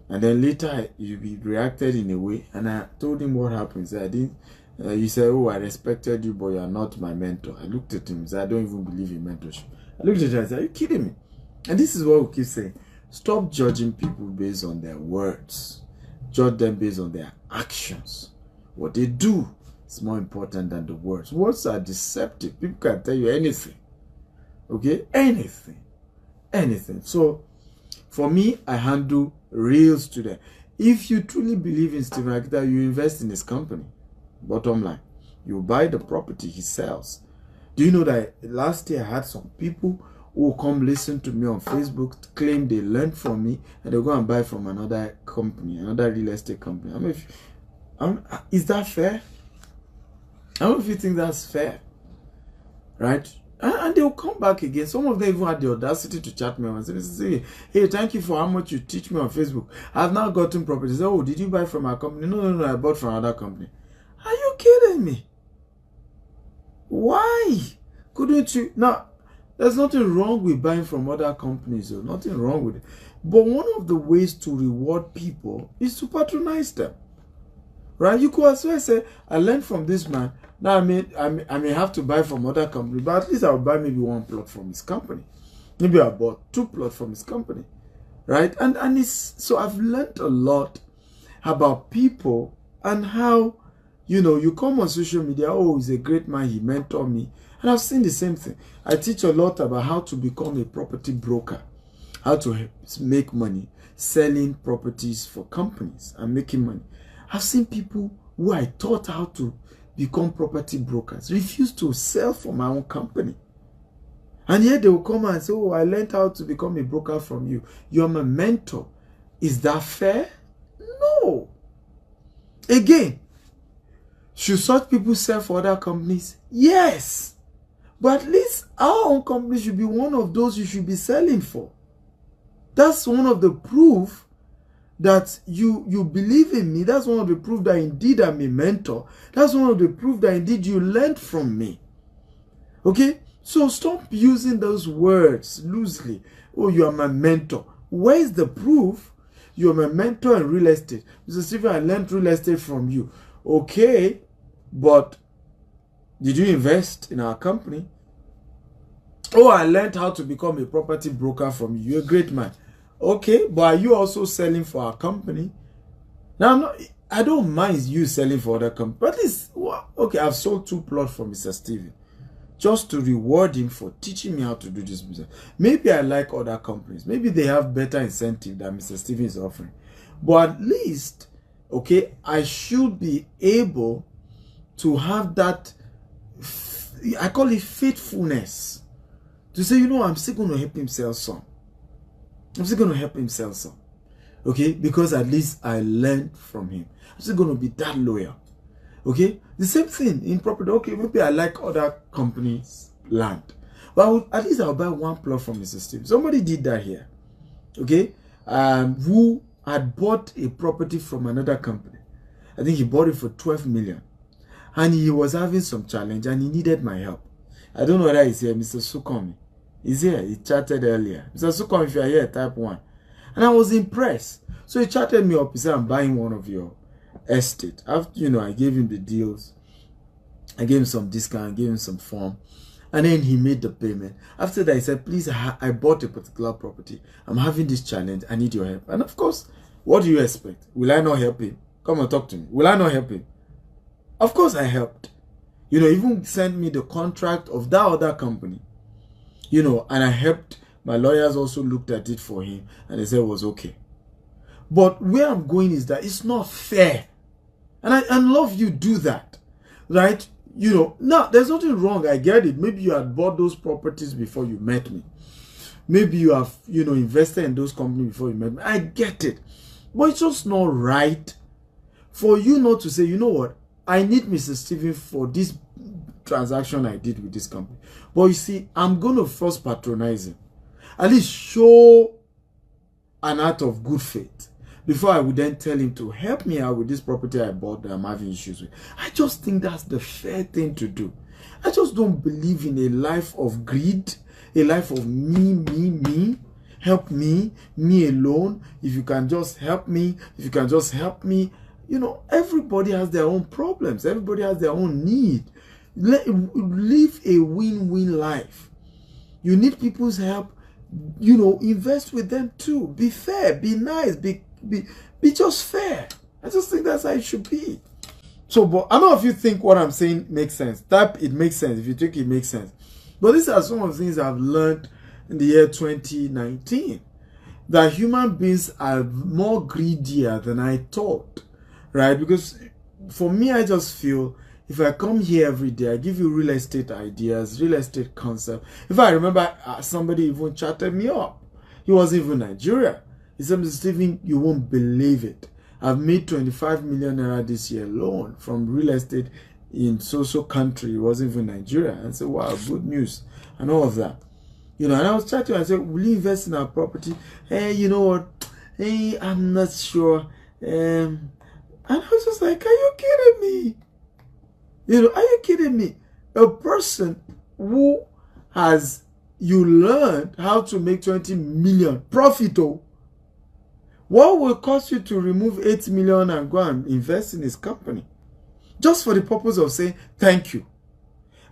and then later he reacted in a way, and I told him what happened. So I didn't. He said, "Oh, I respected you, but you are not my mentor." I looked at him and said, "I don't even believe in mentorship." I looked at him and said, "Are you kidding me?" And this is what we keep saying. Stop judging people based on their words. Judge them based on their actions. What they do is more important than the words. Words are deceptive. People can tell you anything. Okay? Anything. So, for me, I handle real students. If you truly believe in Stephen Akita, you invest in his company. Bottom line, you buy the property he sells. Do you know that last year I had some people who come listen to me on Facebook, claim they learned from me, and they go and buy from another company, another real estate company. Is that fair? I don't know if you think that's fair, right? And they'll come back again. Some of them even had the audacity to chat me and say, "Hey, thank you for how much you teach me on Facebook. I've now gotten properties." "Oh, did you buy from our company?" No, I bought from another company." Are you kidding me? Why couldn't you? Now, There's nothing wrong with buying from other companies, or nothing wrong with it. But one of the ways to reward people is to patronize them. Right? You could as well say, I learned from this man. Now I may have to buy from other companies, but at least I'll buy maybe one plot from his company. Maybe I bought 2 plots from his company. Right? And it's so I've learned a lot about people and how, you know, you come on social media, oh, he's a great man, he mentored me. And I've seen the same thing. I teach a lot about how to become a property broker, how to make money selling properties for companies and making money. I've seen people who I taught how to become property brokers refuse to sell for my own company. And yet they will come and say, oh, I learned how to become a broker from you. You're my mentor. Is that fair? No. Again, should such people sell for other companies? Yes. But at least our own company should be one of those you should be selling for. That's one of the proof that you believe in me. That's one of the proof that indeed I'm a mentor. That's one of the proof that indeed you learned from me. Okay? So stop using those words loosely. Oh, you are my mentor. Where is the proof? You are my mentor in real estate. Mr. Stephen, I learned real estate from you. Okay, but did you invest in our company? Oh, I learned how to become a property broker from you. You're a great man. Okay, but are you also selling for our company? Now, I don't mind you selling for other companies. But at least, okay, I've sold 2 plots for Mr. Stephen, just to reward him for teaching me how to do this business. Maybe I like other companies. Maybe they have better incentive than Mr. Stephen is offering. But at least, okay, I should be able to have that, I call it faithfulness, to say, you know, I'm still going to help him sell some. I'm still going to help him sell some. Okay, because at least I learned from him. I'm still going to be that loyal. Okay, the same thing in property. Okay, maybe I like other companies' land, but at least I'll buy 1 plot from Mr. Steve. Somebody did that here. Okay, who had bought a property from another company. I think he bought it for 12 million, and he was having some challenge, and he needed my help. I don't know whether he's here, Mr. Sukomi. He's here. He chatted earlier. Mr. Sukomi, if you are here, type 1. And I was impressed. So he chatted me up. He said, I'm buying one of your estate. After, you know, I gave him the deals. I gave him some discount. I gave him some form. And then he made the payment. After that, he said, please, I bought a particular property. I'm having this challenge. I need your help. And of course, what do you expect? Will I not help him? Come and talk to me. Will I not help him? Of course I helped. You know, even sent me the contract of that other company. You know, and I helped. My lawyers also looked at it for him. And they said it was okay. But where I'm going is that it's not fair. And I love you do that. Right? You know, now there's nothing wrong. I get it. Maybe you had bought those properties before you met me. Maybe you have, you know, invested in those companies before you met me. I get it. But it's just not right for you not to say, you know what? I need Mr. Stephen for this transaction I did with this company. But you see, I'm going to first patronize him. At least show an act of good faith before I would then tell him to help me out with this property I bought that I'm having issues with. I just think that's the fair thing to do. I just don't believe in a life of greed, a life of me, help me alone. If you can just help me, you know, everybody has their own problems. Everybody has their own need. Live a win-win life. You need people's help. You know, invest with them too. Be fair, be nice, be just fair. I just think that's how it should be. So, but I don't know if you think what I'm saying makes sense. Type it makes sense if you think it makes sense. But these are some of the things I've learned in the year 2019. That human beings are more greedier than I thought. Right? Because for me, I just feel if I come here every day, I give you real estate ideas, real estate concept. If I remember, somebody even chatted me up. He was even Nigeria. He said, Mr. Stephen, you won't believe it. I've made 25 million naira this year alone from real estate in so country. It wasn't even Nigeria. And I said, wow, good news. And all of that. You know, and I was chatting, I said, will you invest in our property? Hey, you know what? Hey, I'm not sure. And I was just like, are you kidding me? You know, are you kidding me? A person who has you learned how to make 20 million profit. Oh, what will cost you to remove 8 million and go and invest in his company? Just for the purpose of saying thank you.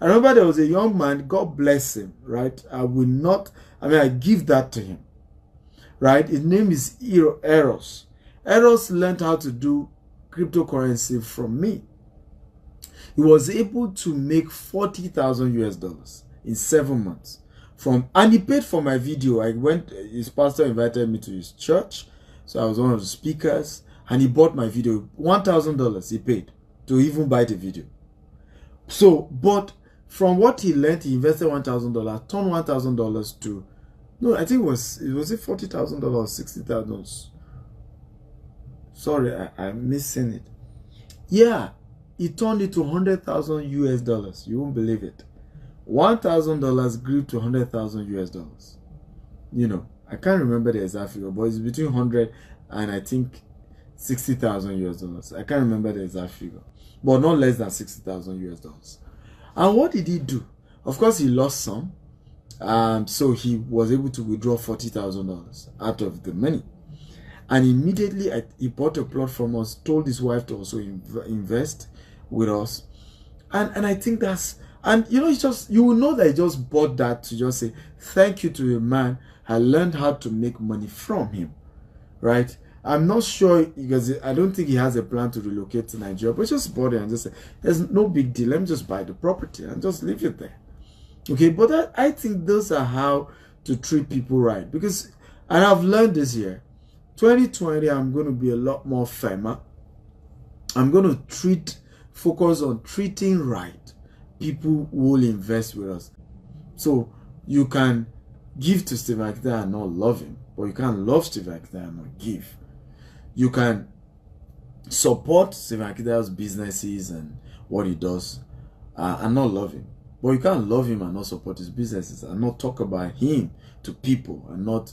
I remember there was a young man, God bless him, right? I give that to him, right? His name is Eros. Eros learned how to do cryptocurrency from me. He was able to make $40,000 in 7 months. And he paid for my video. His pastor invited me to his church, so I was one of the speakers, and he bought my video. $1,000 he paid to even buy the video. So, but from what he learned, he invested $1,000, turned $1,000 to, no, I think it was $40,000 or $60,000. Sorry, I'm missing it. Yeah, he turned it to $100,000. You won't believe it. $1,000 grew to $100,000. You know, I can't remember the exact figure, but it's between 100 and I think $60,000. I can't remember the exact figure, but not less than $60,000. And what did he do? Of course, he lost some. So he was able to withdraw $40,000 out of the money. And immediately he bought a plot from us, told his wife to also invest with us. And I think that's, and you know, you will know that he just bought that to just say thank you to a man. I learned how to make money from him, right? I'm not sure, because I don't think he has a plan to relocate to Nigeria, but just bought it and just say, there's no big deal. Let me just buy the property and just leave it there. Okay, but I think those are how to treat people right. Because, and I've learned this year, 2020, I'm going to be a lot more firmer. I'm going to focus on treating right people who will invest with us. So you can give to Steve Akita and not love him, but you can't love Steve Akita and not give. You can support Steve Akita's businesses and what he does and not love him. But you can't love him and not support his businesses and not talk about him to people and not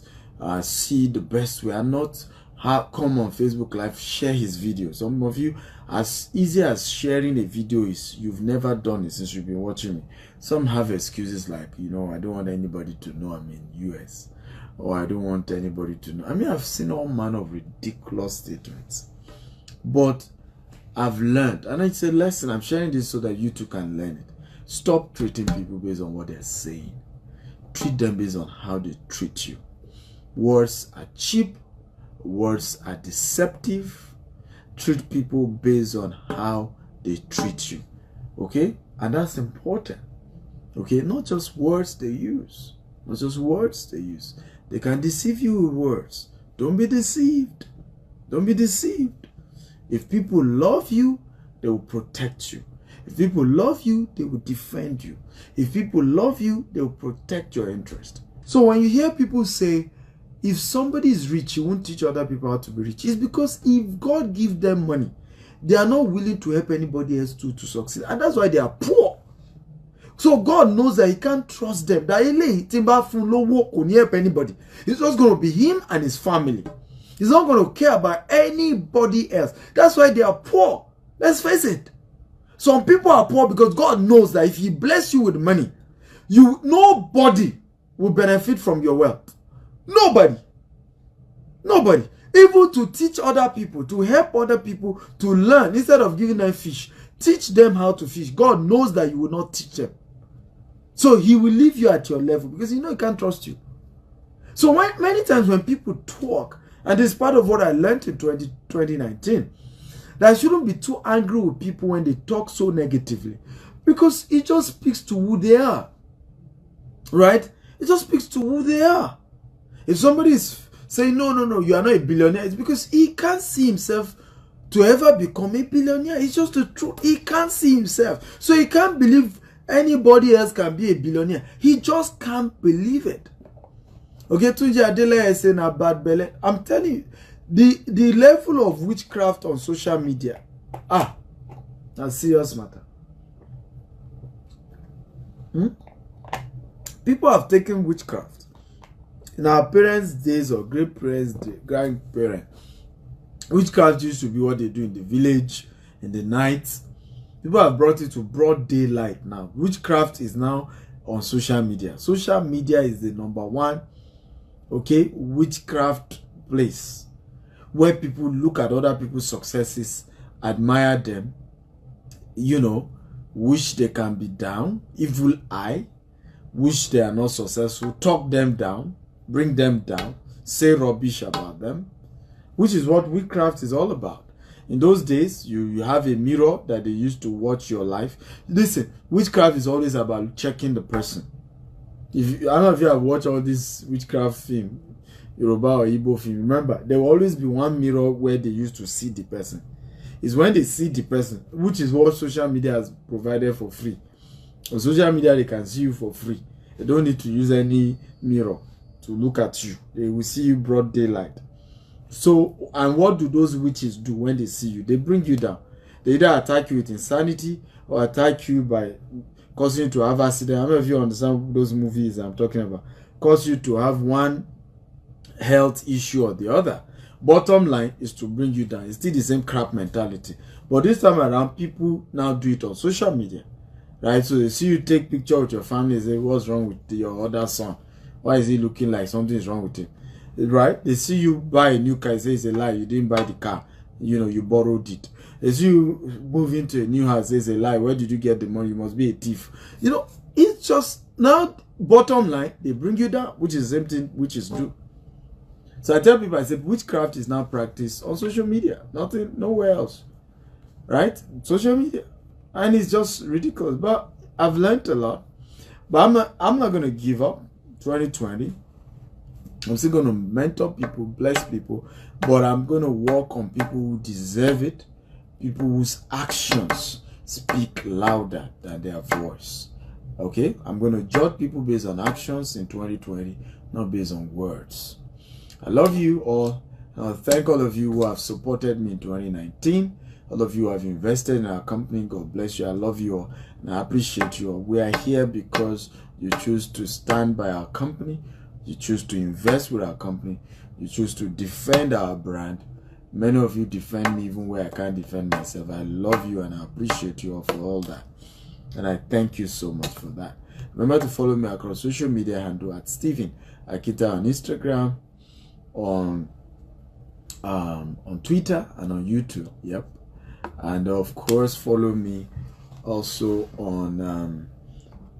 see the best way and not come on Facebook Live, share his video. Some of you, as easy as sharing a video is, you've never done it since you've been watching me. Some have excuses like, you know, I don't want anybody to know I'm in US, or I don't want anybody to know. I mean, I've seen all manner of ridiculous statements, but I've learned, and it's a lesson. I'm sharing this so that you too can learn it. Stop treating people based on what they're saying. Treat them based on how they treat you. Words are cheap. Words are deceptive. Treat people based on how they treat you. Okay? And that's important. Okay? Not just words they use. Not just words they use. They can deceive you with words. Don't be deceived. Don't be deceived. If people love you, they will protect you. If people love you, they will defend you. If people love you, they will protect your interest. So when you hear people say, if somebody is rich, he won't teach other people how to be rich, it's because if God gives them money, they are not willing to help anybody else to succeed. And that's why they are poor. So God knows that he can't trust them. That he help anybody. It's just going to be him and his family. He's not going to care about anybody else. That's why they are poor. Let's face it. Some people are poor because God knows that if he bless you with money, nobody will benefit from your wealth. Nobody. Nobody. Even to teach other people, to help other people to learn, instead of giving them fish, teach them how to fish. God knows that you will not teach them. So he will leave you at your level because he can't trust you. So many times when people talk, and this is part of what I learned in 2019, that I shouldn't be too angry with people when they talk so negatively, because it just speaks to who they are. Right? It just speaks to who they are. If somebody is saying, no, you are not a billionaire, it's because he can't see himself to ever become a billionaire. It's just the truth. He can't see himself. So he can't believe anybody else can be a billionaire. He just can't believe it. Okay, Tunji Adela is saying a bad belly. I'm telling you, the level of witchcraft on social media, that's a serious matter. People have taken witchcraft. In our parents' days or great-parents' grandparents, witchcraft used to be what they do in the village, in the night. People have brought it to broad daylight now. Witchcraft is now on social media. Social media is the number one, okay, witchcraft place where people look at other people's successes, admire them, you know, wish they can be down, evil eye, wish they are not successful, talk them down, bring them down, say rubbish about them, which is what witchcraft is all about. In those days, you have a mirror that they used to watch your life. Listen, witchcraft is always about checking the person. I don't know if you have watched all these witchcraft film, Yoruba or Igbo film. Remember, there will always be one mirror where they used to see the person. It's when they see the person, which is what social media has provided for free. On social media, they can see you for free. They don't need to use any mirror to look at you. They will see you broad daylight. So, and what do those witches do when they see you? They bring you down. They either attack you with insanity or attack you by causing you to have accident. I don't know if you understand those movies I'm talking about. Cause you to have one health issue or the other. Bottom line is to bring you down. It's still the same crap mentality. But this time around, people now do it on social media. Right? So they see you take picture with your family and say, what's wrong with your other son? Why is he looking like something is wrong with him? Right? They see you buy a new car, say it's a lie, you didn't buy the car, you know, you borrowed it. They see you move into a new house, it's a lie, where did you get the money? You must be a thief. You know, it's just, now, bottom line, they bring you down, which is the same thing witches do. So I tell people, I said, witchcraft is now practiced on social media, nothing, nowhere else. Right? Social media. And it's just ridiculous. But I've learned a lot. But I'm not going to give up. 2020. I'm still going to mentor people, bless people, but I'm going to work on people who deserve it, people whose actions speak louder than their voice. Okay? I'm going to judge people based on actions in 2020, not based on words. I love you all. I thank all of you who have supported me in 2019. All of you who have invested in our company. God bless you. I love you all and I appreciate you all. We are here because you choose to stand by our company. You choose to invest with our company. You choose to defend our brand. Many of you defend me even where I can't defend myself. I love you and I appreciate you all for all that. And I thank you so much for that. Remember to follow me across social media handle at Stephen Akita on Instagram, on Twitter and on YouTube. Yep. And of course, follow me also on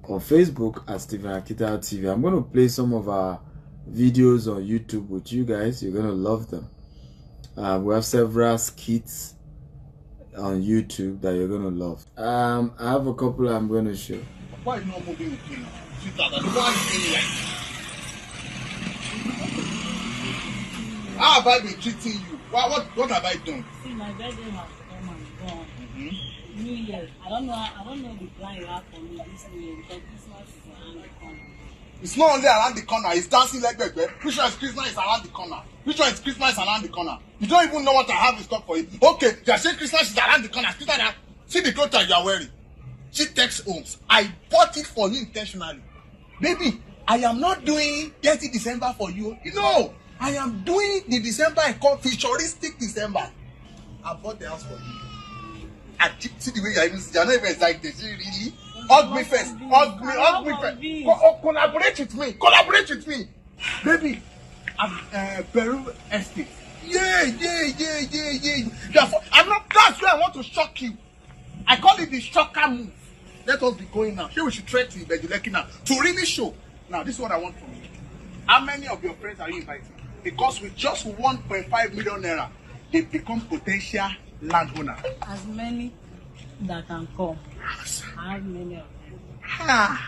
Facebook at Stephen Akita TV. I'm going to play some of our videos on YouTube with you guys. You're going to love them. We have several skits on YouTube that you're going to love. I have a couple I'm going to show. Why are you not moving with me? Why are you doing like this? How have I been treating you? What have I done? See, my birthday has come and gone. New Year. I don't know the plan you have for me this New Year because Christmas is around the corner. It's not only around the corner, it's dancing like that. Which one is Christmas is around the corner? Which one is Christmas is around the corner? You don't even know what I have in stock for you. Okay, you are saying Christmas is around the corner. See the clothes that you are wearing. She takes homes. I bought it for you intentionally. Baby, I am not doing 30 December for you. No, I am doing the December I call futuristic December. I bought the house for you. I see the way you're not even excited. Really? Hug me first. Hug me first. Collaborate with me. Collaborate with me. Baby, Peru Estate. Yeah. I'm not, that's where I want to shock you. I call it the shocker move. Let us be going now. Here we should try to be looking now. To really show. Now, this is what I want from you. How many of your friends are you inviting? Because with just 1.5 million naira, they become potential landowner. As many that can come. I have many of them.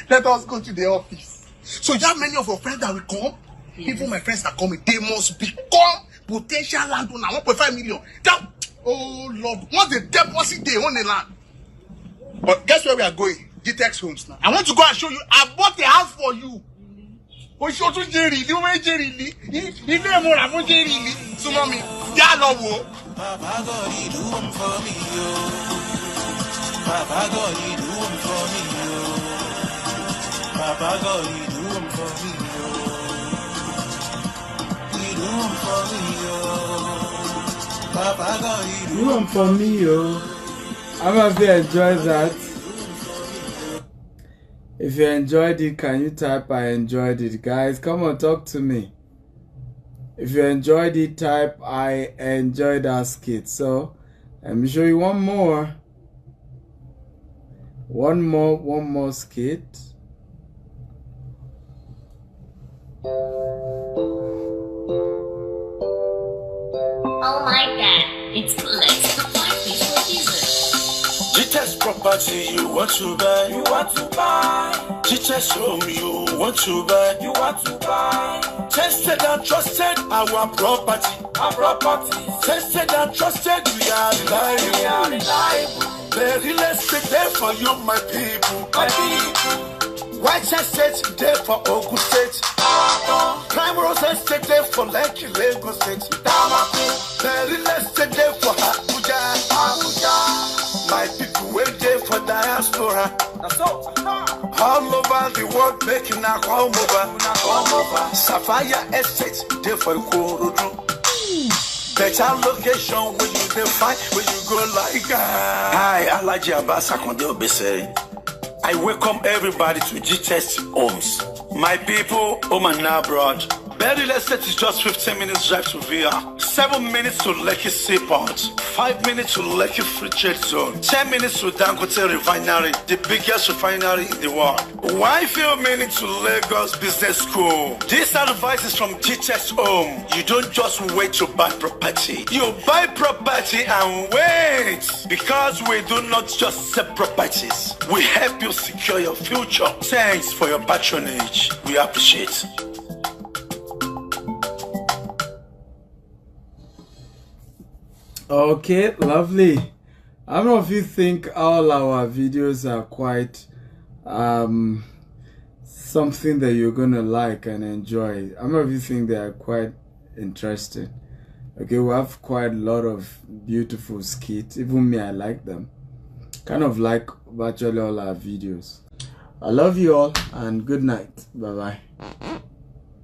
Let us go to the office. So you have many of your friends that will come? Yes. Even my friends are coming. They must become potential landowner. 1.5 million. That, oh Lord, once they deposit, they own the land. But guess where we are going? GTX Homes now. I want to go and show you. I bought a house for you. Oh, show to Jerry. You may Jerry. If you more, I'm Jerry. So, mommy, yeah, no. Papa God, you do them for me, yo. Papa God, you do them for me, yo. Papa God, you do them for me, yo. You do them for me, yo. Papa God, you do them for me, yo. I'm happy to enjoy that. If you enjoyed it, can you type I enjoyed it? Guys, come on, talk to me. If you enjoyed it, type I enjoyed our skit. So let me show you one more. One more skit. Oh my God, it's let's the point before Jesus. Teacher's property you want to buy. You want to buy. Teacher's home you want to buy. You want to buy. Tested and trusted our property. Our property. Tested and trusted we are We are reliable. reliable. The real estate there for you, my people. My people. White Estate there for Ogun State. Prime Rose Estate there for Lekki, Lagos State. Tamaki. The real estate there for Abuja. Abuja. My people wait there for diaspora. That's all. All over the world making a home over. Come over. Sapphire Estate there for Ikorodu. Better location when you define when you go like Hi, Alaji Abbas Akonde Obese. I welcome everybody to G-Test Homes. My people, home and abroad. Berry Estate is just 15 minutes drive to Via, 7 minutes to Lekki Seaport, 5 minutes to Lekki Free Trade Zone, 10 minutes to Dangote Refinery, the biggest refinery in the world. 1 minutes to Lagos Business School. This advice is from Teachers Home. You don't just wait to buy property. You buy property and wait. Because we do not just sell properties. We help you secure your future. Thanks for your patronage. We appreciate. Okay, lovely. I don't know if you think all our videos are quite something that you're gonna like and enjoy. I don't know if you think they are quite interesting. Okay, we have quite a lot of beautiful skits. Even me, I like them. Kind of like virtually all our videos. I love you all and good night. Bye bye.